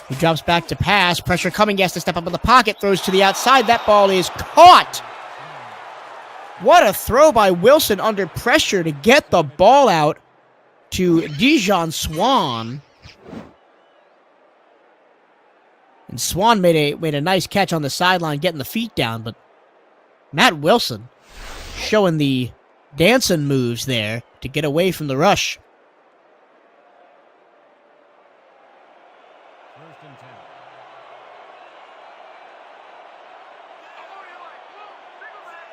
He drops back to pass. Pressure coming. He has to step up in the pocket. Throws to the outside. That ball is caught. What a throw by Wilson under pressure to get the ball out to Dijon Swan. And Swan made a nice catch on the sideline, getting the feet down, but Matt Wilson showing the dancing moves there to get away from the rush.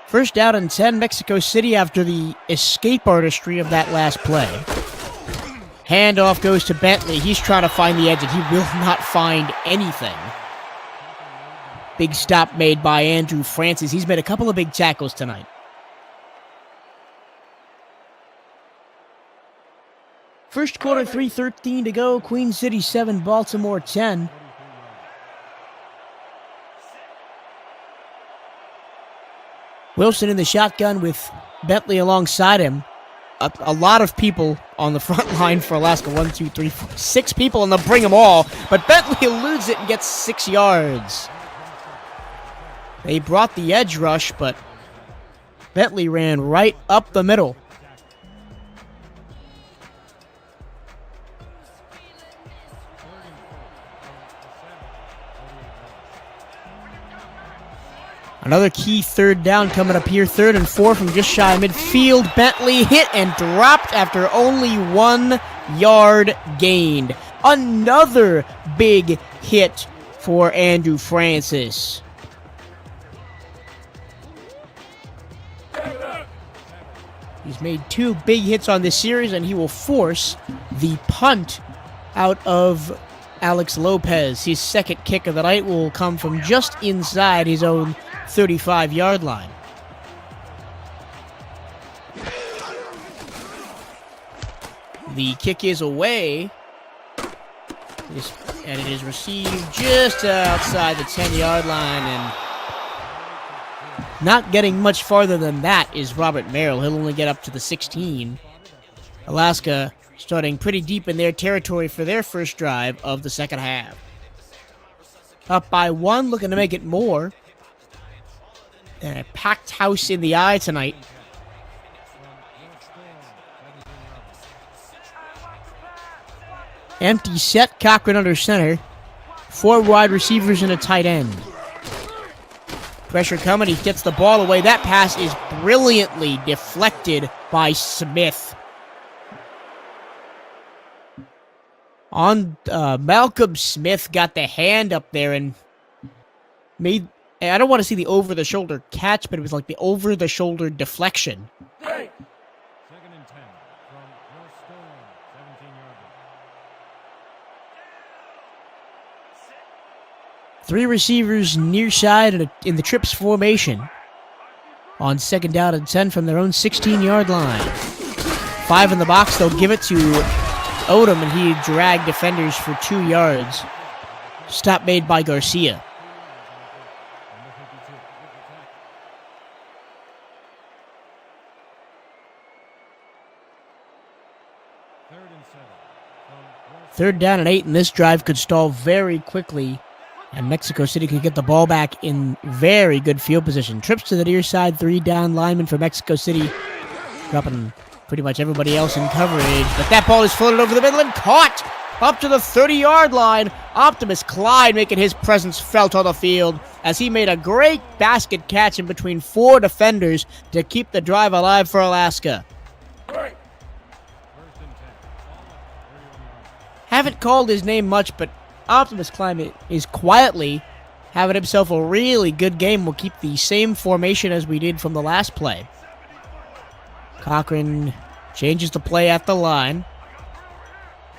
First down and 10, Mexico City, after the escape artistry of that last play. Handoff goes to Bentley. He's trying to find the edge, and he will not find anything. Big stop made by Andrew Francis. He's made a couple of big tackles tonight. First quarter, 3:13 to go. Queen City 7, Baltimore 10. Wilson in the shotgun with Bentley alongside him. A lot of people on the front line for Alaska. 1, 2, 3, 4, 6 people, and they'll bring them all. But Bentley eludes it and gets 6 yards. They brought the edge rush, but Bentley ran right up the middle. Another key third down coming up here. 3rd and 4 from just shy of midfield. Bentley hit and dropped after only 1 yard gained. Another big hit for Andrew Francis. He's made 2 big hits on this series, and he will force the punt out of Alex Lopez. His second kick of the night will come from just inside his own 35-yard line. The kick is away, and it is received just outside the 10-yard line, and not getting much farther than that is Robert Merrill. He'll only get up to the 16. Alaska starting pretty deep in their territory for their first drive of the second half. Up by 1, looking to make it more. And a packed house in the Eye tonight. Empty set, Cochran under center. 4 wide receivers and a tight end. Pressure coming, he gets the ball away. That pass is brilliantly deflected by Smith. Malcolm Smith got the hand up there and made, I don't want to see the over-the-shoulder catch, but it was like the over-the-shoulder deflection. 2nd and 10 from your Storm, 17-yard line. 3 receivers near side in the trips formation. on 2nd down and 10 from their own 16-yard line. 5 in the box. They'll give it to Odom, and he dragged defenders for 2 yards. Stop made by Garcia. Third down and 8, and this drive could stall very quickly, and Mexico City could get the ball back in very good field position. Trips to the near side, 3 down linemen for Mexico City, dropping pretty much everybody else in coverage. But that ball is floated over the middle and caught up to the 30-yard line. Optimus Clyde making his presence felt on the field as he made a great basket catch in between 4 defenders to keep the drive alive for Alaska. Haven't called his name much, but Optimus Clyde is quietly having himself a really good game. We'll keep the same formation as we did from the last play. Cochran changes the play at the line.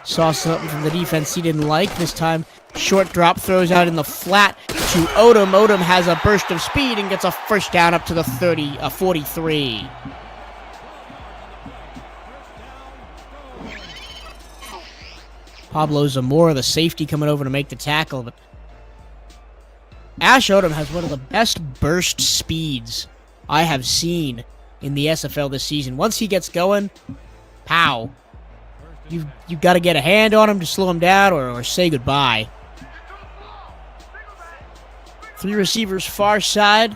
Saw something from the defense he didn't like. This time, short drop, throws out in the flat to Odom. Odom has a burst of speed and gets a first down up to the 43. Pablo Zamora, the safety, coming over to make the tackle. But Ash Odom has one of the best burst speeds I have seen in the SFL this season. Once he gets going, pow. You've got to get a hand on him to slow him down or say goodbye. 3 receivers far side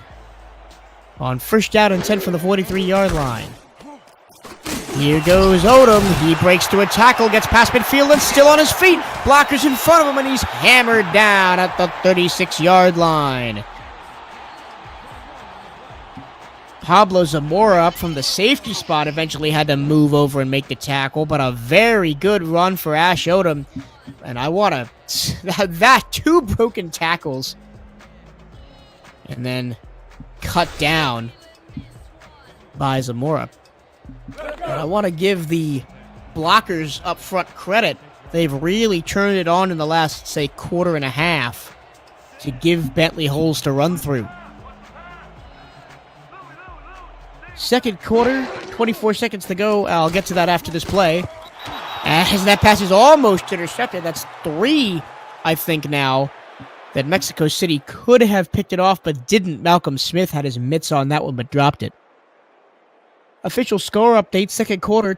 on 1st down and 10 from the 43-yard line. Here goes Odom. He breaks through a tackle, gets past midfield, and still on his feet. Blockers in front of him, and he's hammered down at the 36-yard line. Pablo Zamora up from the safety spot eventually had to move over and make the tackle, but a very good run for Ash Odom. And I want that 2 broken tackles. And then cut down by Zamora. And I want to give the blockers up front credit. They've really turned it on in the last, say, quarter and a half to give Bentley holes to run through. Second quarter, 24 seconds to go. I'll get to that after this play. As that pass is almost intercepted. That's 3, I think, now that Mexico City could have picked it off but didn't. Malcolm Smith had his mitts on that one but dropped it. Official score update, second quarter,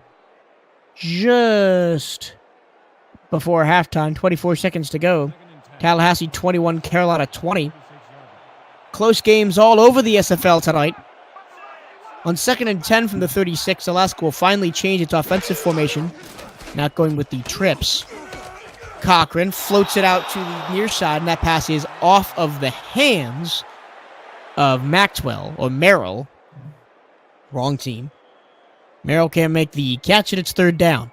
just before halftime, 24 seconds to go. Tallahassee 21, Carolina 20. Close games all over the SFL tonight. On 2nd and 10 from the 36, Alaska will finally change its offensive formation, not going with the trips. Cochran floats it out to the near side, and that pass is off of the hands of Maxwell, or Merrill. Wrong team. Merrill can't make the catch, and it's 3rd down.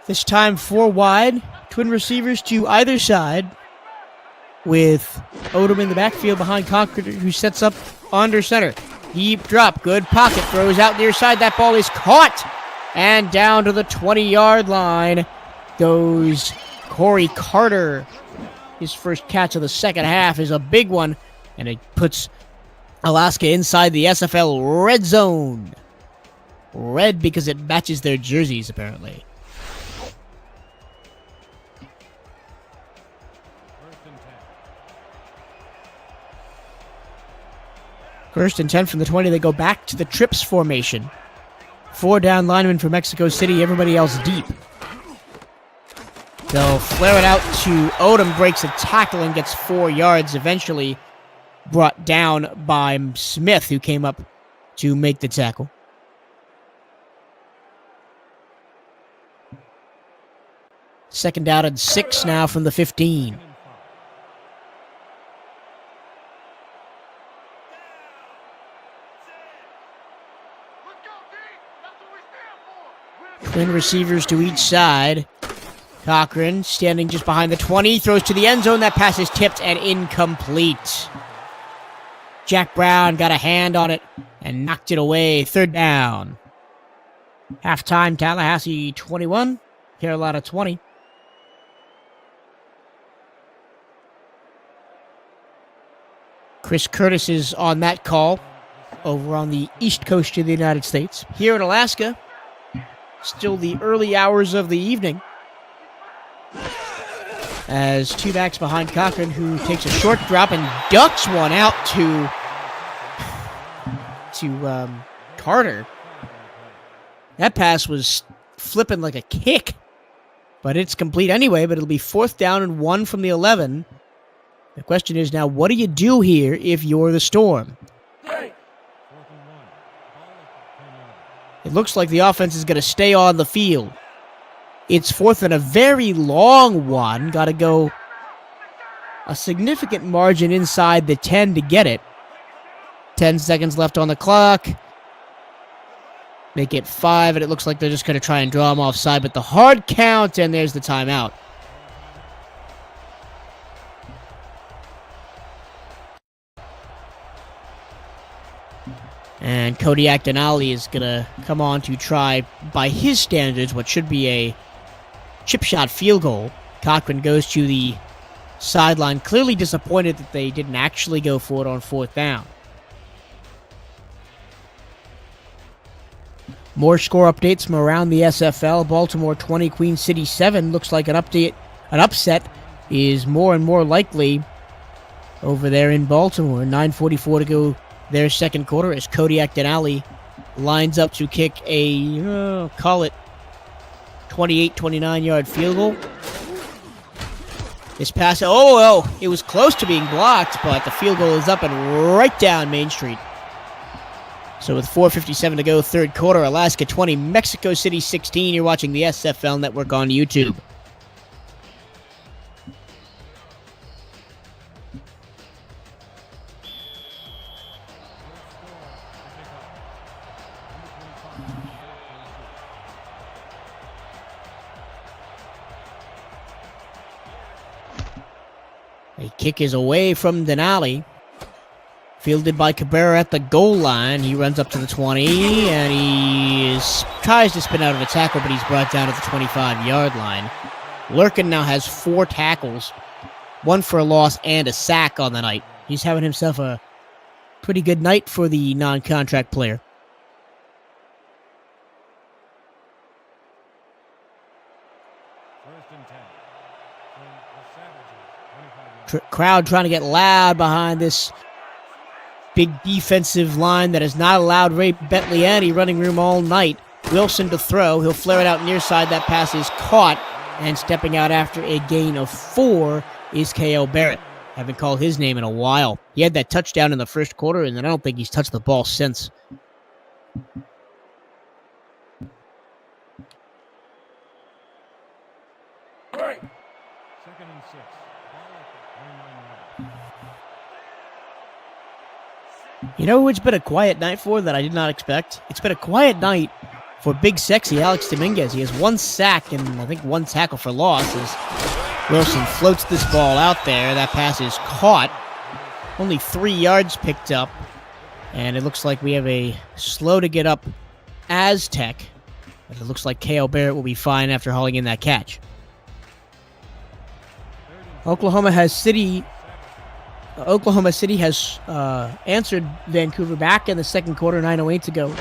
This time 4 wide, twin receivers to either side, with Odom in the backfield behind Cochran, who sets up under center. Deep drop, good pocket, throws out near side. That ball is caught, and down to the 20-yard line goes Corey Carter. His first catch of the second half is a big one, and it puts Alaska inside the SFL red zone. Red because it matches their jerseys, apparently. First and 10 from the 20, they go back to the trips formation. 4 down linemen for Mexico City, everybody else deep. They'll flare it out to Odom, breaks a tackle and gets 4 yards, eventually brought down by Smith, who came up to make the tackle. Second down and 6 now from the 15. Twin receivers to each side. Cochran standing just behind the 20, throws to the end zone. That pass is tipped and incomplete. Jack Brown got a hand on it, and knocked it away. Third down. Halftime, Tallahassee 21, Carolina 20. Chris Curtis is on that call over on the east coast of the United States. Here in Alaska, still the early hours of the evening, as two backs behind Cochran, who takes a short drop and ducks one out to Carter. That pass was flipping like a kick, but it's complete anyway, but it'll be 4th down and 1 from the 11. The question is now, what do you do here if you're the Storm? It looks like the offense is going to stay on the field. It's 4th and a very long one. Got to go a significant margin inside the 10 to get it. 10 seconds left on the clock. Make it 5, and it looks like they're just going to try and draw him offside, but the hard count, and there's the timeout. And Kodiak Denali is going to come on to try, by his standards, what should be a chip shot field goal. Cochran goes to the sideline, clearly disappointed that they didn't actually go for it on 4th down. More score updates from around the SFL. Baltimore 20, Queen City 7. Looks like an upset is more and more likely over there in Baltimore. 9:44 to go their second quarter as Kodiak Denali lines up to kick a, call it 28, 29-yard field goal. This pass, it was close to being blocked, but the field goal is up and right down Main Street. So with 4:57 to go, third quarter, Alaska 20, Mexico City 16. You're watching the SFL Network on YouTube. A kick is away from Denali. Fielded by Cabrera at the goal line. He runs up to the 20, and he tries to spin out of a tackle, but he's brought down at the 25-yard line. Lurkin now has 4 tackles, 1 for a loss and a sack on the night. He's having himself a pretty good night for the non-contract player. Crowd trying to get loud behind this big defensive line that has not allowed Ray Bentley any running room all night. Wilson to throw. He'll flare it out near side. That pass is caught, and stepping out after a gain of 4 is K.O. Barrett. Haven't called his name in a while. He had that touchdown in the first quarter, and I don't think he's touched the ball since. Second and 6. You know it's been a quiet night for that I did not expect? It's been a quiet night for big sexy Alex Dominguez. He has 1 sack and I think 1 tackle for loss as Wilson floats this ball out there. That pass is caught. Only 3 yards picked up. And it looks like we have a slow to get up Aztec. But it looks like K.O. Barrett will be fine after hauling in that catch. Oklahoma City has answered Vancouver back in the second quarter, 9:08 to go.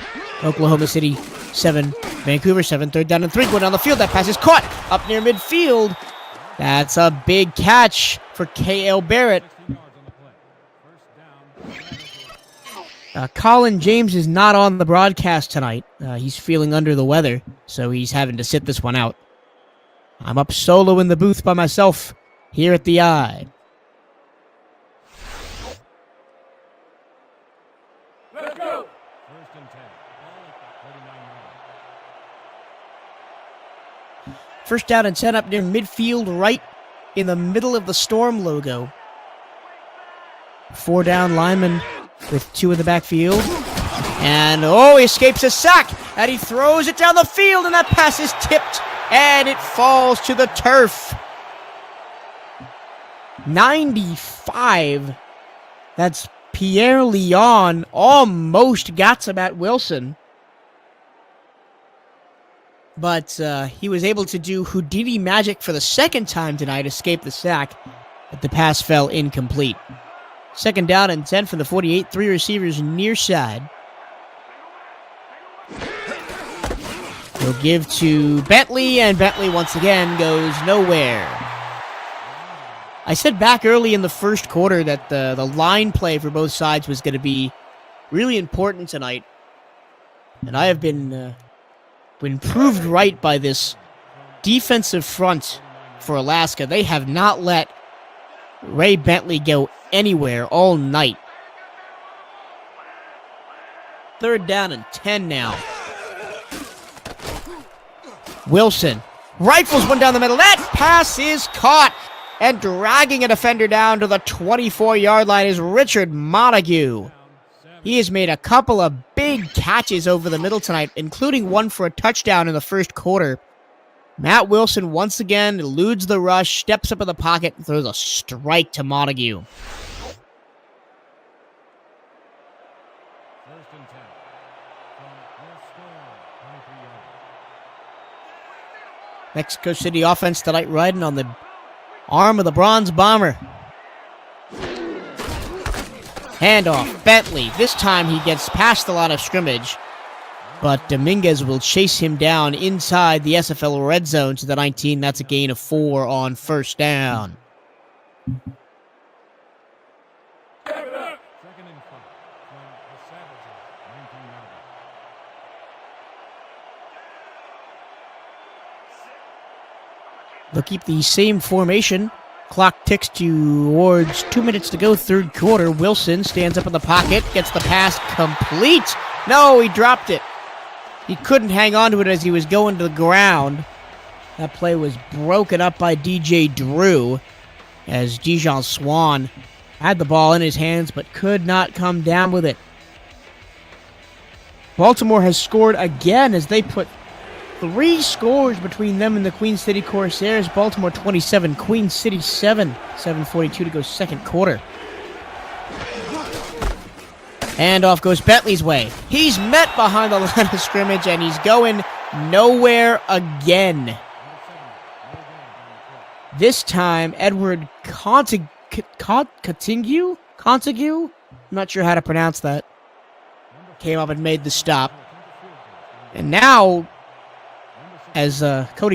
Oklahoma City 7, Vancouver 7, 3rd down and 3, going down the field. That pass is caught up near midfield. That's a big catch for K.L. Barrett. Colin James is not on the broadcast tonight. He's feeling under the weather, so he's having to sit this one out. I'm up solo in the booth by myself here at the Eye. Let's go. First and 10. First down and 10 up near midfield, right in the middle of the Storm logo. 4 down linemen with 2 in the backfield. And, he escapes a sack. And he throws it down the field, and that pass is tipped. And it falls to the turf. 95. That's Pierre Leon almost got to Matt Wilson. But he was able to do Houdini magic for the second time tonight, escape the sack, but the pass fell incomplete. Second down and 10 from the 48, three receivers near side. He'll give to Bentley, and Bentley once again goes nowhere. I said back early in the first quarter that the line play for both sides was going to be really important tonight. And I have been proved right by this defensive front for Alaska. They have not let Ray Bentley go anywhere all night. Third down and 10 now. Wilson rifles one down the middle. That pass is caught, and dragging a defender down to the 24-yard line is Richard Montague. He has made a couple of big catches over the middle tonight, including one for a touchdown in the first quarter. Matt Wilson once again eludes the rush, steps up in the pocket, and throws a strike to Montague. First and 10. From their score, 23 yards. Mexico City offense tonight riding on the arm of the Bronze Bomber. Handoff, Bentley. This time he gets past the line of scrimmage, but Dominguez will chase him down inside the SFL red zone to the 19. That's a gain of 4 on first down. Second and 5 from the Savages, 19-yard line. They'll keep the same formation. Clock ticks towards 2 minutes to go, third quarter. Wilson stands up in the pocket, gets the pass complete. No, he dropped it. He couldn't hang on to it as he was going to the ground. That play was broken up by DJ Drew as Dijon Swan had the ball in his hands but could not come down with it. Baltimore has scored again as they put 3 scores between them and the Queen City Corsairs. Baltimore 27, Queen City 7. 7:42 to go second quarter. And off goes Bentley's way. He's met behind the line of scrimmage, and he's going nowhere again. This time, Edward Contigue? I'm not sure how to pronounce that. Came up and made the stop. And now, as Cole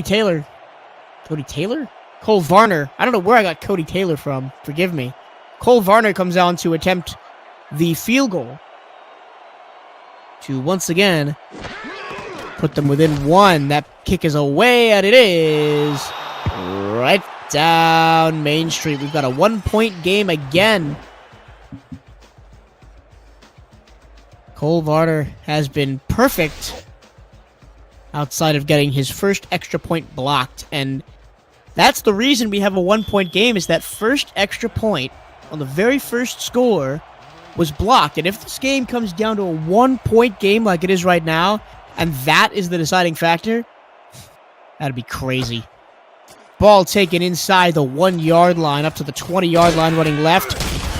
Varner. I don't know where I got Cody Taylor from. Forgive me. Cole Varner comes on to attempt the field goal to once again put them within 1. That kick is away, and it is right down Main Street. We've got a 1-point game again. Cole Varner has been perfect outside of getting his first extra point blocked. And that's the reason we have a 1-point game, is that first extra point on the very first score was blocked. And if this game comes down to a 1-point game like it is right now, and that is the deciding factor, that'd be crazy. Ball taken inside the 1-yard line, up to the 20-yard line, running left.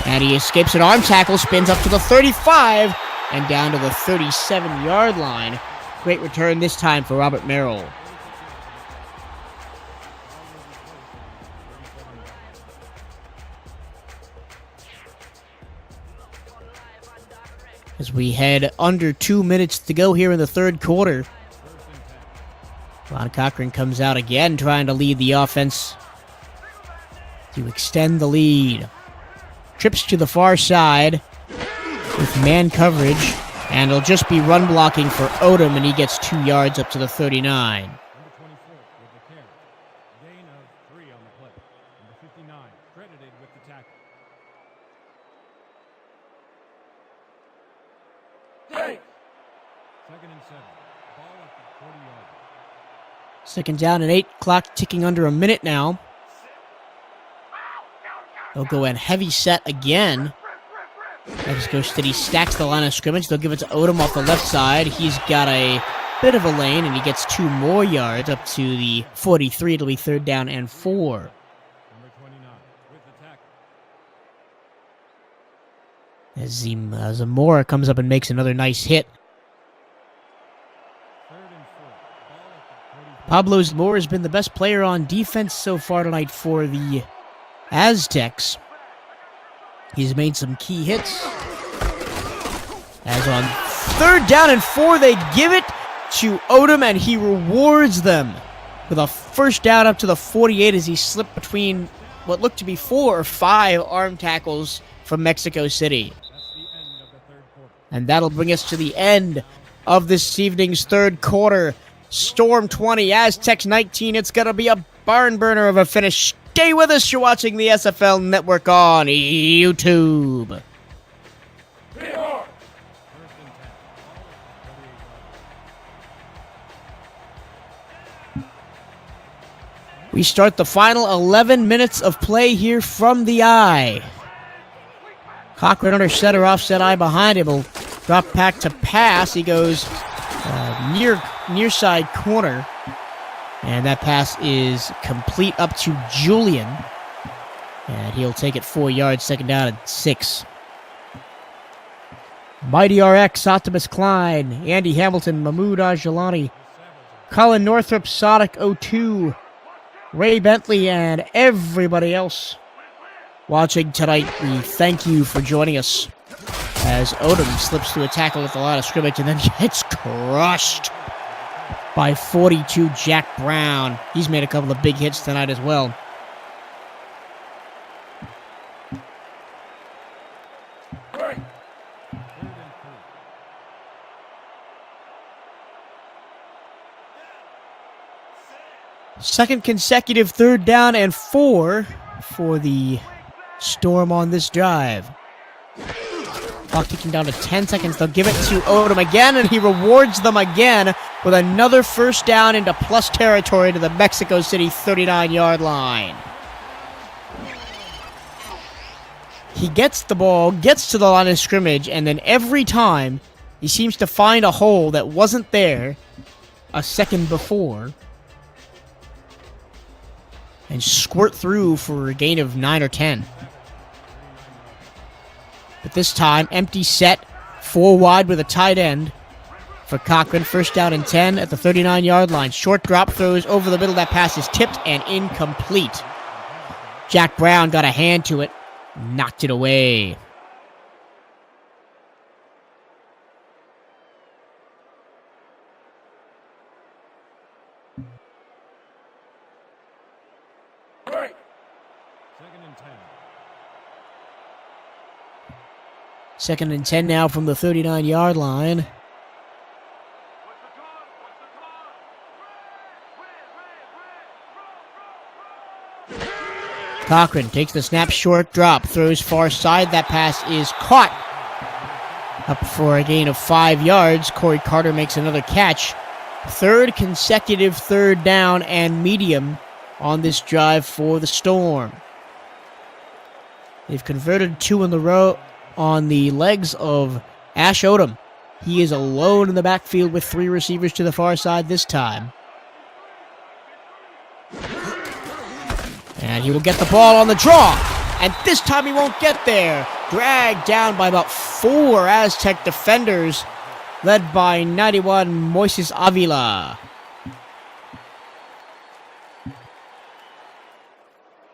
And he escapes an arm tackle, spins up to the 35, and down to the 37-yard line. Great return this time for Robert Merrill. As we head under 2 minutes to go here in the third quarter. Ron Cochran comes out again trying to lead the offense to extend the lead. Trips to the far side with man coverage. And it'll just be run blocking for Odom, and he gets 2 yards up to the 39. Number 24 with the carry. Gain of 3 on the play. Number 59 credited with the tackle. Second and 7. Ball at the 40-yard line. Second down and 8. Clock ticking under a minute now. They'll go in heavy set again. Mexico City stacks the line of scrimmage. They'll give it to Odom off the left side. He's got a bit of a lane, and he gets 2 more yards up to the 43. It'll be third down and 4. Number 29 with the tackle. As Zamora comes up and makes another nice hit. Pablo Zamora has been the best player on defense so far tonight for the Aztecs. He's made some key hits. As on 3rd down and 4, they give it to Odom, and he rewards them with a first down up to the 48 as he slipped between what looked to be 4 or 5 arm tackles from Mexico City. And that'll bring us to the end of this evening's third quarter. Storm 20, Aztecs 19. It's going to be a barn burner of a finish. Stay with us. You're watching the SFL Network on YouTube. We start the final 11 minutes of play here from the eye. Cochran under center, offset eye behind him. Will drop back to pass. He goes near side corner. And that pass is complete up to Julian. And he'll take it 4 yards, 2nd down and 6. Mighty RX, Optimus Klein, Andy Hamilton, Mahmoud Ajalani, Colin Northrup, Sonic 02, Ray Bentley, and everybody else watching tonight. We thank you for joining us as Odom slips through a tackle at the line of scrimmage and then gets crushed by 42 Jack Brown. He's made a couple of big hits tonight as well. Second consecutive 3rd down and 4 for the Storm on this drive. Clock ticking down to 10 seconds. They'll give it to Odom again, and he rewards them again with another first down into plus territory to the Mexico City 39-yard line. He gets the ball, gets to the line of scrimmage, and then every time he seems to find a hole that wasn't there a second before and squirt through for a gain of 9 or 10. But this time, empty set, 4 wide with a tight end for Cochran. First down and 10 at the 39-yard line. Short drop throws over the middle. That pass is tipped and incomplete. Jack Brown got a hand to it, knocked it away. Second and 10 now from the 39-yard line. Cochran takes the snap, short drop, throws far side. That pass is caught. Up for a gain of 5 yards. Corey Carter makes another catch. Third consecutive 3rd down and medium on this drive for the Storm. They've converted 2 in a row on the legs of Ash Odom. He is alone in the backfield with 3 receivers to the far side this time. And he will get the ball on the draw. And this time he won't get there. Dragged down by about 4 Aztec defenders, led by 91 Moises Avila.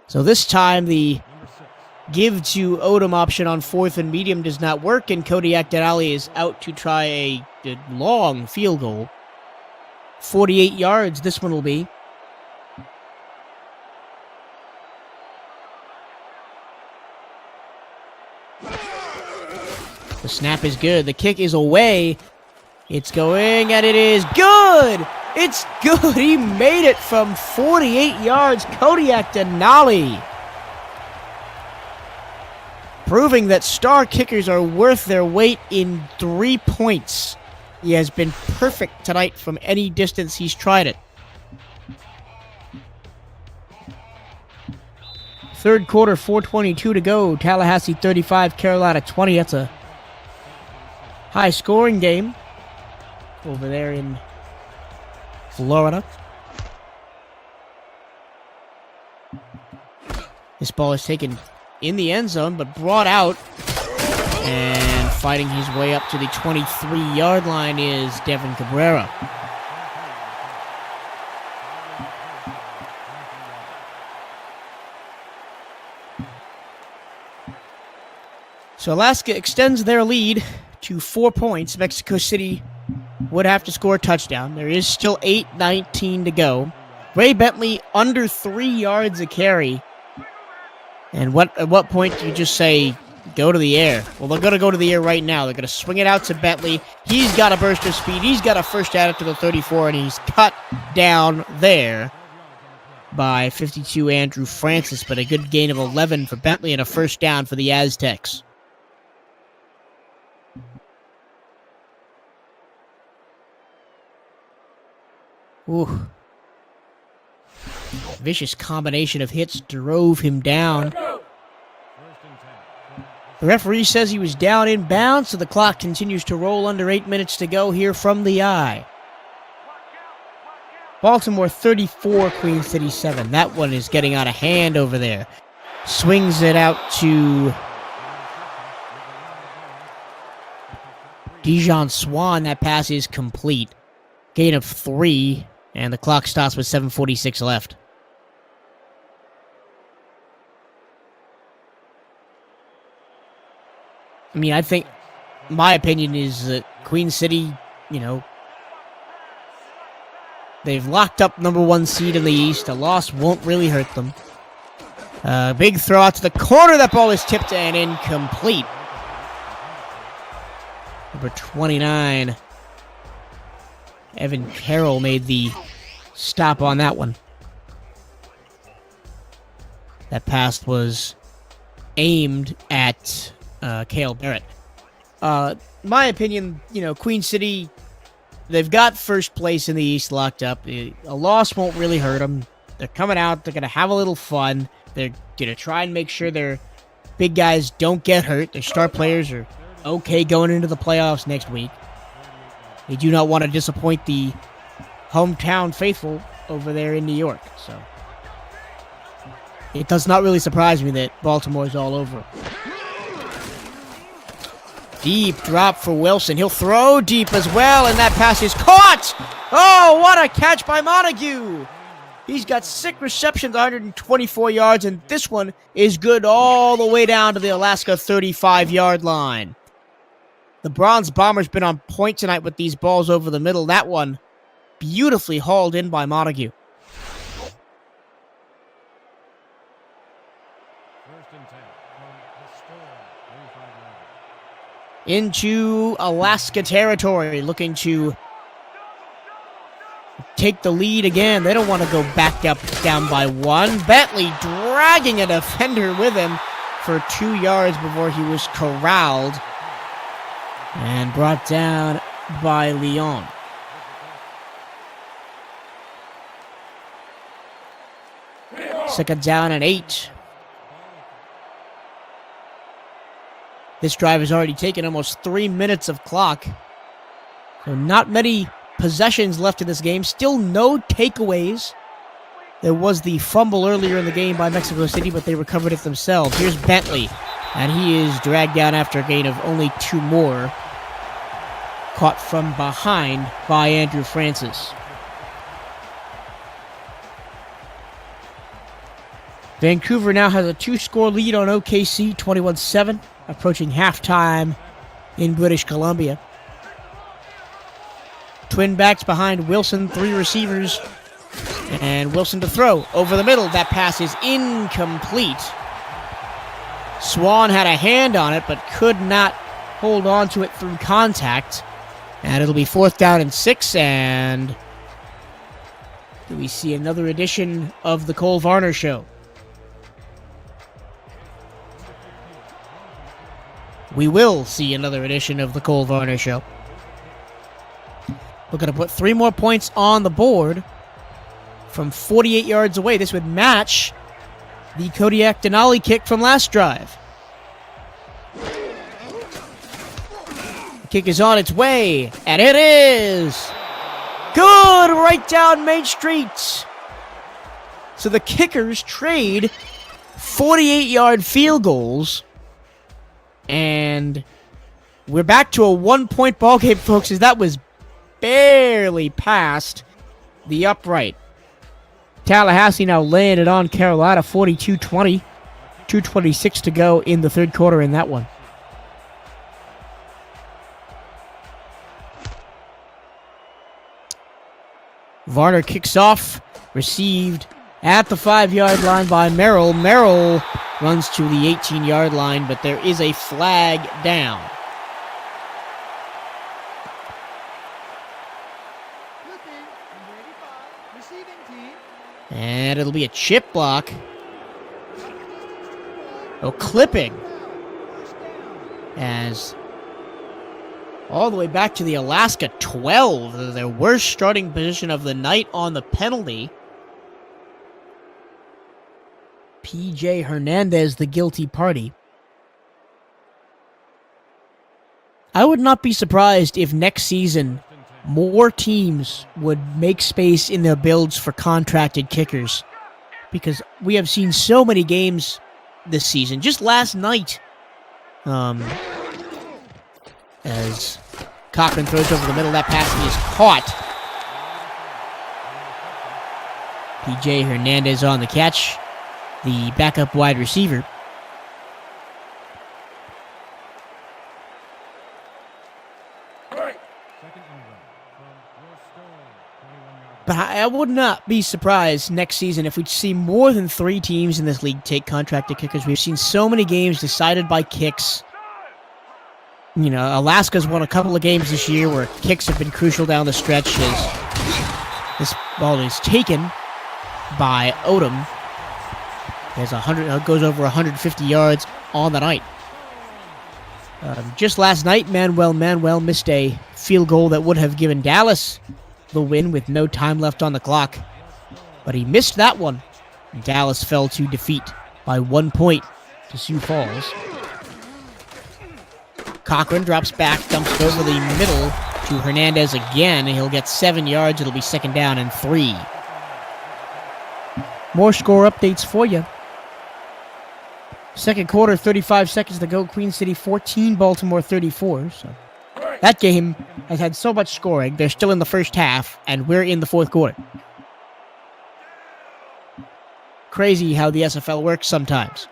So this time the give to Odom option on 4th and medium does not work, and Kodiak Denali is out to try a long field goal. 48 yards this one will be. The snap is good. The kick is away. It's going, and it is good! It's good! He made it from 48 yards. Kodiak Denali, proving that star kickers are worth their weight in 3 points. He has been perfect tonight from any distance he's tried it. Third quarter, 4:22 to go. Tallahassee 35, Carolina 20. That's a high-scoring game over there in Florida. This ball is taken in the end zone, but brought out. And fighting his way up to the 23-yard line is Devin Cabrera. So Alaska extends their lead to 4 points. Mexico City would have to score a touchdown. There is still 8:19 to go. Ray Bentley under 3 yards a carry. And at what point do you just say, go to the air? Well, they're going to go to the air right now. They're going to swing it out to Bentley. He's got a burst of speed. He's got a first down to the 34, and he's cut down there by 52 Andrew Francis, but a good gain of 11 for Bentley and a first down for the Aztecs. Ooh. Vicious combination of hits drove him down. The referee says he was down in bounds, so the clock continues to roll under 8 minutes to go here from the eye. Baltimore 34, Queen City 7. That one is getting out of hand over there. Swings it out to Dijon Swan. That pass is complete. Gain of 3, and the clock stops with 7:46 left. I mean, I think my opinion is that Queen City, they've locked up number 1 seed in the East. A loss won't really hurt them. Big throw out to the corner. That ball is tipped and incomplete. Number 29, Evan Carroll made the stop on that one. That pass was aimed at Cale Barrett. My opinion, Queen City, they've got first place in the East locked up. A loss won't really hurt them. They're coming out. They're going to have a little fun. They're going to try and make sure their big guys don't get hurt. Their star players are okay going into the playoffs next week. They do not want to disappoint the hometown faithful over there in New York. So it does not really surprise me that Baltimore's all over. Deep drop for Wilson. He'll throw deep as well, and that pass is caught! Oh, what a catch by Montague! He's got 6 receptions, 124 yards, and this one is good all the way down to the Alaska 35-yard line. The Bronze Bombers been on point tonight with these balls over the middle. That one beautifully hauled in by Montague. Into Alaska territory, looking to take the lead again. They don't want to go back up down by 1. Bentley dragging a defender with him for 2 yards before he was corralled and brought down by Leon. Second down and 8. This drive has already taken almost 3 minutes of clock. So not many possessions left in this game. Still no takeaways. There was the fumble earlier in the game by Mexico City, but they recovered it themselves. Here's Bentley, and he is dragged down after a gain of only 2 more. Caught from behind by Andrew Francis. Vancouver now has a 2-score lead on OKC, 21-7. Approaching halftime in British Columbia. Twin backs behind Wilson, 3 receivers, and Wilson to throw over the middle. That pass is incomplete. Swan had a hand on it, but could not hold on to it through contact. And it'll be 4th down and 6, and do we see another edition of the Cole Varner Show? We will see another edition of the Cole Varner Show. We're going to put 3 more points on the board from 48 yards away. This would match the Kodiak Denali kick from last drive. The kick is on its way, and it is good right down Main Street. So the kickers trade 48-yard field goals, and we're back to a 1-point ball game, folks, as that was barely past the upright. Tallahassee now laying it on Carolina, 42-20. 2:26 to go in the third quarter in that one. Varner kicks off, received at the 5-yard line by Merrill. Merrill runs to the 18-yard line, but there is a flag down. And it'll be a chip block. Oh, clipping. As all the way back to the Alaska 12, their worst starting position of the night on the penalty. P.J. Hernandez, the guilty party. I would not be surprised if next season more teams would make space in their builds for contracted kickers, because we have seen so many games this season. Just last night, as Cochran throws over the middle, that pass is caught. P.J. Hernandez on the catch, the backup wide receiver. But I would not be surprised next season if we see more than 3 teams in this league take contracted kickers. We've seen so many games decided by kicks. You know, Alaska's won a couple of games this year where kicks have been crucial down the stretch as this ball is taken by Odom. Goes over 150 yards on the night. Just last night, Manuel missed a field goal that would have given Dallas the win with no time left on the clock. But he missed that one. And Dallas fell to defeat by 1 point to Sioux Falls. Cochran drops back, dumps it over the middle to Hernandez again, and he'll get 7 yards. It'll be 2nd down and 3. More score updates for you. Second quarter, 35 seconds to go. Queen City 14, Baltimore 34. So that game has had so much scoring. They're still in the first half, and we're in the fourth quarter. Crazy how the SFL works sometimes.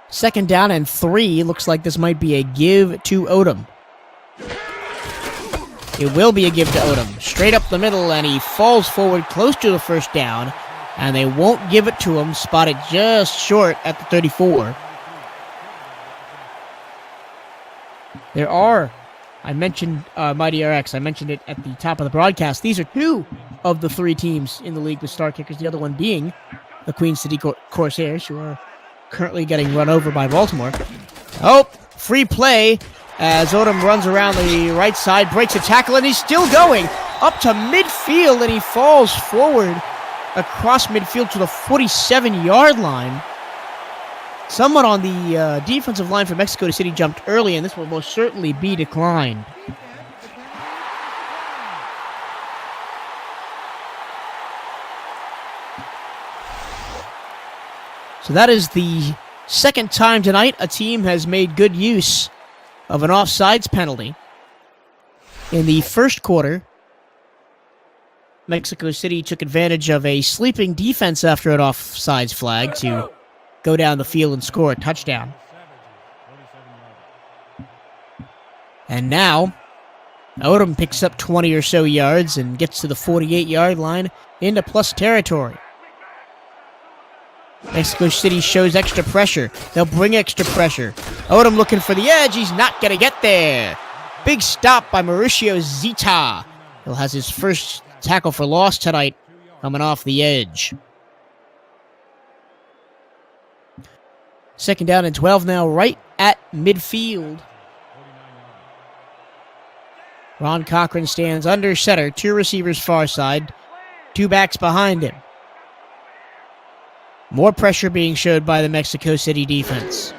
2nd down and 3. Looks like this might be a give to Odom. It will be a give to Odom. Straight up the middle, and he falls forward close to the first down, and they won't give it to him. Spotted just short at the 34. There are, I mentioned Mighty RX, I mentioned it at the top of the broadcast. These are 2 of the 3 teams in the league with star kickers, the other one being the Queen City Corsairs, who are currently getting run over by Baltimore. Oh, free play as Odom runs around the right side, breaks a tackle, and he's still going up to midfield, and he falls forward across midfield to the 47-yard line. Someone on the defensive line for Mexico City jumped early, and this will most certainly be declined. So that is the second time tonight a team has made good use of an offsides penalty. In the first quarter, Mexico City took advantage of a sleeping defense after an offsides flag to go down the field and score a touchdown. And now, Odom picks up 20 or so yards and gets to the 48-yard line into plus territory. Mexico City shows extra pressure. They'll bring extra pressure. Odom looking for the edge. He's not going to get there. Big stop by Mauricio Zita. He'll has his first tackle for loss tonight coming off the edge. 2nd down and 12 now, right at midfield. Ron Cochran stands under center. 2 receivers far side. 2 backs behind him. More pressure being showed by the Mexico City defense.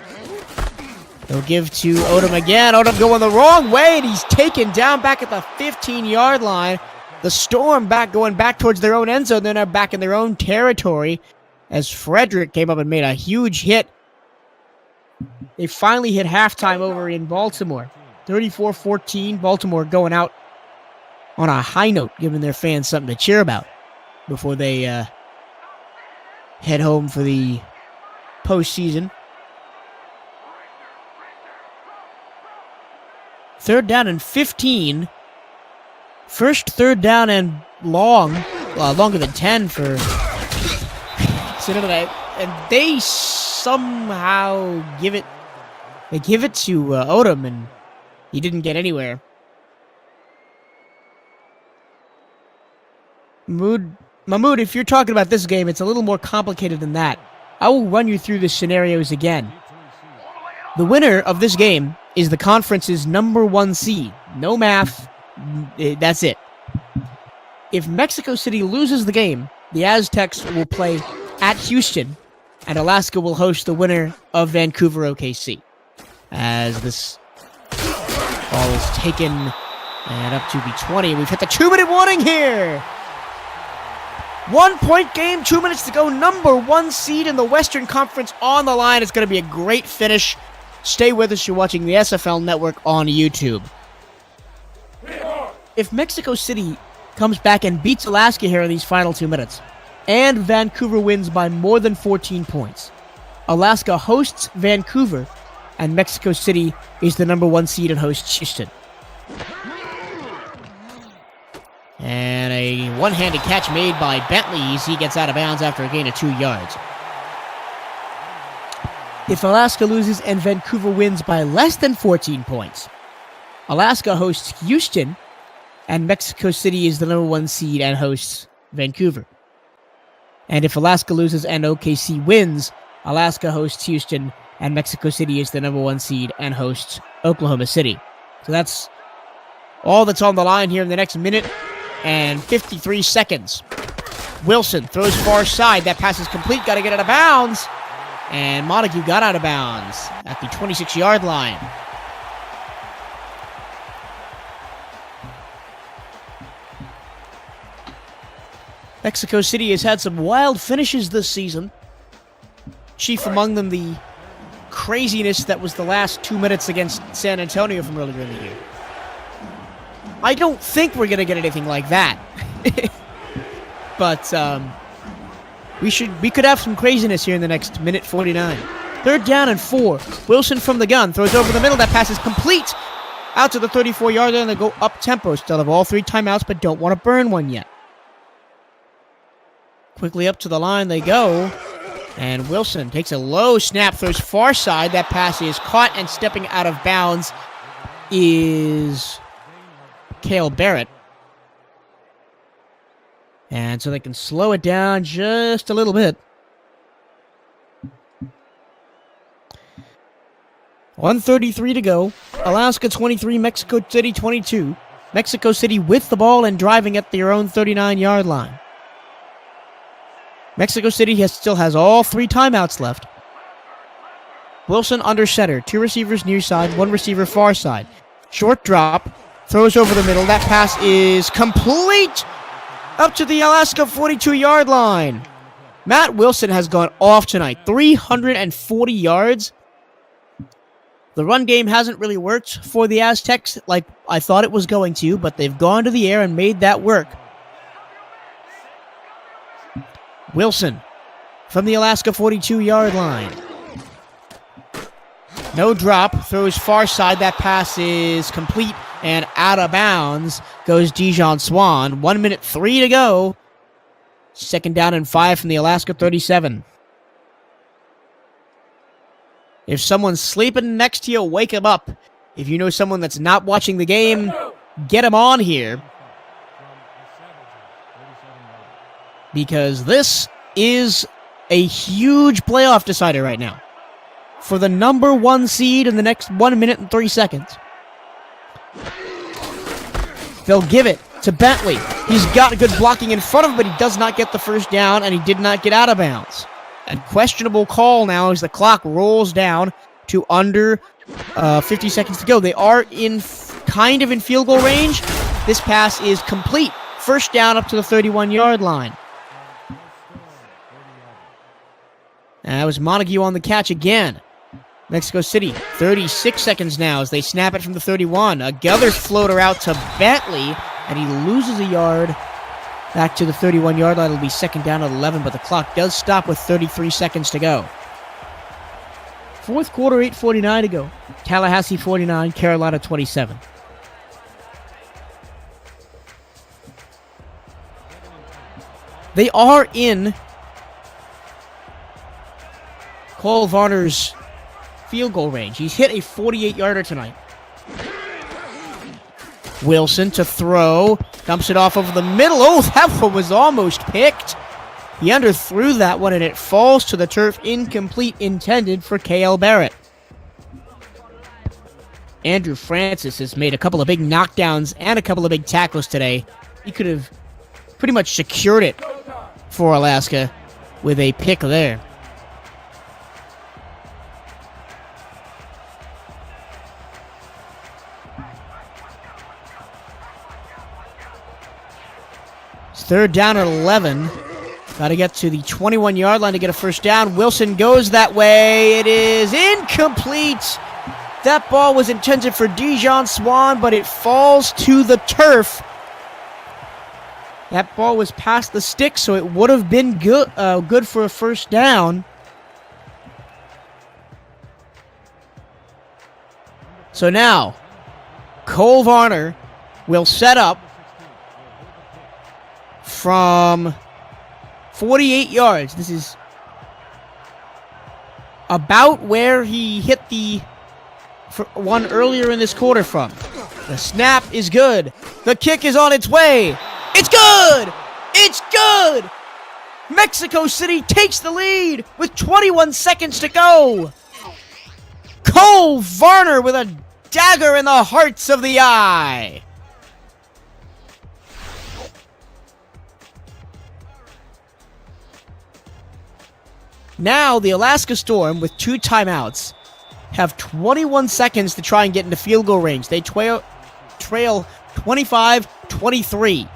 They'll give to Odom again. Odom going the wrong way, and he's taken down back at the 15-yard line. The Storm going back towards their own end zone. They're now back in their own territory as Frederick came up and made a huge hit They finally hit halftime over in Baltimore. 34-14, Baltimore going out on a high note, giving their fans something to cheer about before they head home for the postseason. 3rd down and 15. First 3rd down and longer than 10 for Cincinnati. And they somehow give it to Odom, and he didn't get anywhere. Mahmoud, if you're talking about this game, it's a little more complicated than that. I will run you through the scenarios again. The winner of this game is the conference's number 1 seed. No math. That's it. If Mexico City loses the game, the Aztecs will play at Houston, and Alaska will host the winner of Vancouver OKC. As this ball is taken and up to the 20. We've hit the 2-minute warning here. 1-point game, 2 minutes to go. Number 1 seed in the Western Conference on the line. It's going to be a great finish. Stay with us. You're watching the SFL Network on YouTube. If Mexico City comes back and beats Alaska here in these final 2 minutes, and Vancouver wins by more than 14 points, Alaska hosts Vancouver, and Mexico City is the number 1 seed and hosts Houston. And a one-handed catch made by Bentley as he gets out of bounds after a gain of 2 yards. If Alaska loses and Vancouver wins by less than 14 points, Alaska hosts Houston, and Mexico City is the number 1 seed and hosts Vancouver. And if Alaska loses and OKC wins, Alaska hosts Houston, and Mexico City is the number 1 seed and hosts Oklahoma City. So that's all that's on the line here in the next minute and 53 seconds. Wilson throws far side. That pass is complete. Got to get out of bounds. And Montague got out of bounds at the 26-yard line. Mexico City has had some wild finishes this season. Chief among them, the craziness that was the last 2 minutes against San Antonio from earlier in the year. I don't think we're going to get anything like that. But we could have some craziness here in the next minute 49. 3rd down and 4. Wilson from the gun throws over the middle. That pass is complete. Out to the 34-yard line. They go up tempo. Still have all 3 timeouts, but don't want to burn one yet. Quickly up to the line they go. And Wilson takes a low snap, throws far side. That pass is caught, and stepping out of bounds is Cale Barrett. And so they can slow it down just a little bit. 1:33 to go. Alaska 23, Mexico City 22. Mexico City with the ball and driving at their own 39-yard line. Mexico City still has all 3 timeouts left. Wilson under center. 2 receivers near side, 1 receiver far side. Short drop. Throws over the middle. That pass is complete up to the Alaska 42-yard line. Matt Wilson has gone off tonight. 340 yards. The run game hasn't really worked for the Aztecs like I thought it was going to, but they've gone to the air and made that work. Wilson from the Alaska 42-yard line. No drop. Throws far side. That pass is complete and out of bounds goes Dijon Swan. 1 minute 3 to go. 2nd down and 5 from the Alaska 37. If someone's sleeping next to you, wake him up. If you know someone that's not watching the game, get him on here. Because this is a huge playoff decider right now. For the number 1 seed in the next 1 minute and 3 seconds. They'll give it to Bentley. He's got good blocking in front of him, but he does not get the first down, and he did not get out of bounds. A questionable call now as the clock rolls down to under 50 seconds to go. They are kind of in field goal range. This pass is complete. First down up to the 31-yard line. And that was Montague on the catch again. Mexico City, 36 seconds now as they snap it from the 31. A Gelders floater out to Bentley, and he loses a yard back to the 31-yard line. It'll be second down at 11, but the clock does stop with 33 seconds to go. Fourth quarter, 8:49 to go. Tallahassee 49, Carolina 27. They are in Cole Varner's field goal range. He's hit a 48-yarder tonight. Wilson to throw. Dumps it off over the middle. Oh, that one was almost picked. He underthrew that one, and it falls to the turf. Incomplete, intended for K.L. Barrett. Andrew Francis has made a couple of big knockdowns and a couple of big tackles today. He could have pretty much secured it for Alaska with a pick there. It's third down at 11. Got to get to the 21-yard line to get a first down. Wilson goes that way. It is incomplete. That ball was intended for Dijon Swan, but it falls to the turf. That ball was past the stick, so it would have been good for a first down. So now, Cole Varner will set up from 48 yards. This is about where he hit the one earlier in this quarter from. The snap is good. The kick is on its way. It's good! It's good! Mexico City takes the lead with 21 seconds to go. Cole Varner with a dagger in the hearts of the eye. Now, the Alaska Storm, with 2 timeouts, have 21 seconds to try and get into field goal range. They trail 25-23.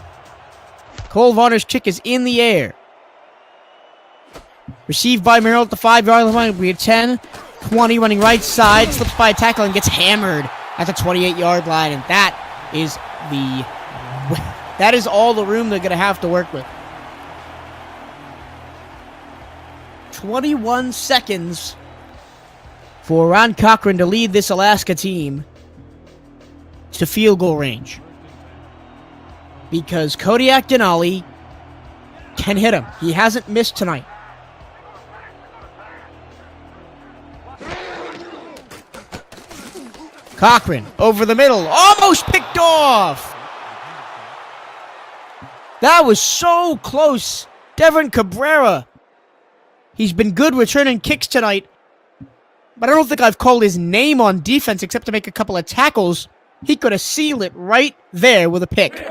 Cole Varner's kick is in the air. Received by Merrill at the 5-yard line. We have 10, 20 running right side. Slips by a tackle and gets hammered at the 28-yard line. And that is all the room they're going to have to work with. 21 seconds for Ron Cochran to lead this Alaska team to field goal range. Because Kodiak Denali can hit him. He hasn't missed tonight. Cochran over the middle. Almost picked off. That was so close. Devin Cabrera. He's been good returning kicks tonight. But I don't think I've called his name on defense except to make a couple of tackles. He could have sealed it right there with a pick.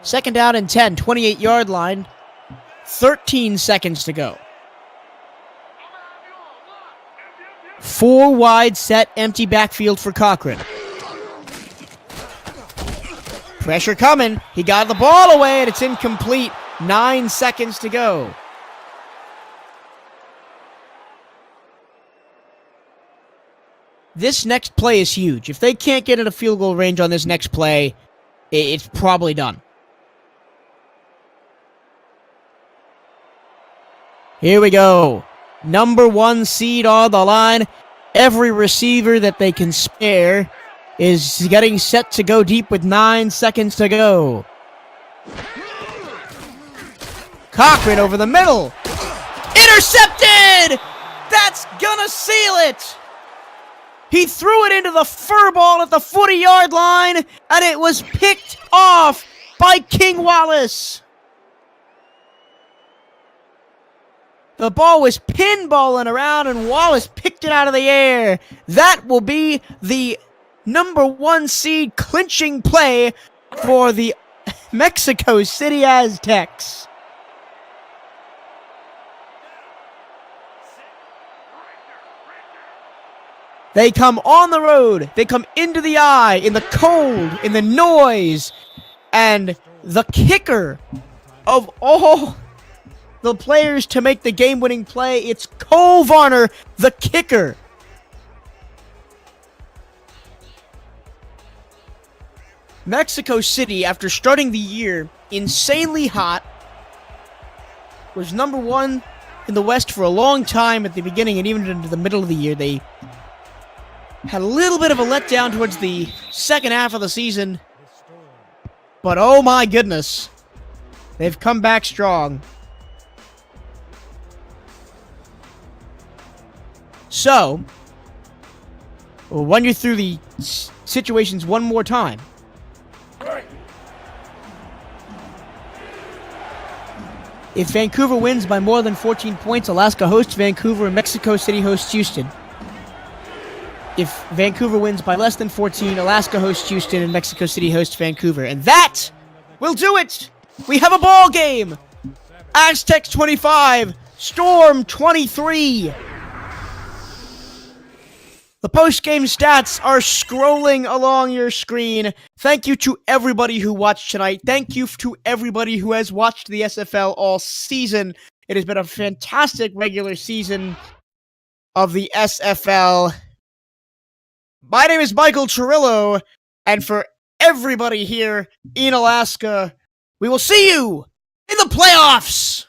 Second down and 10, 28-yard line. 13 seconds to go. 4 wide set, empty backfield for Cochran. Pressure coming. He got the ball away, and it's incomplete. 9 seconds to go. This next play is huge. If they can't get in a field goal range on this next play, it's probably done. Here we go. Number 1 seed on the line. Every receiver that they can spare is getting set to go deep with 9 seconds to go. Cochran over the middle. Intercepted! That's gonna seal it! He threw it into the fur ball at the 40-yard line, and it was picked off by King Wallace. The ball was pinballing around, and Wallace picked it out of the air. That will be the number 1 seed clinching play for the Mexico City Aztecs. They come on the road. They come into the eye, in the cold, in the noise. And the kicker of all the players to make the game-winning play. It's Cole Varner, the kicker. Mexico City, after starting the year insanely hot, was number one in the West for a long time at the beginning and even into the middle of the year. They had a little bit of a letdown towards the second half of the season, but oh my goodness, they've come back strong. So, we'll run you through the situations one more time. If Vancouver wins by more than 14 points, Alaska hosts Vancouver and Mexico City hosts Houston. If Vancouver wins by less than 14, Alaska hosts Houston and Mexico City hosts Vancouver. And that will do it! We have a ball game! Aztecs 25, Storm 23. The post-game stats are scrolling along your screen. Thank you to everybody who watched tonight. Thank you to everybody who has watched the SFL all season. It has been a fantastic regular season of the SFL. My name is Michael Truilo, and for everybody here in Alaska, we will see you in the playoffs!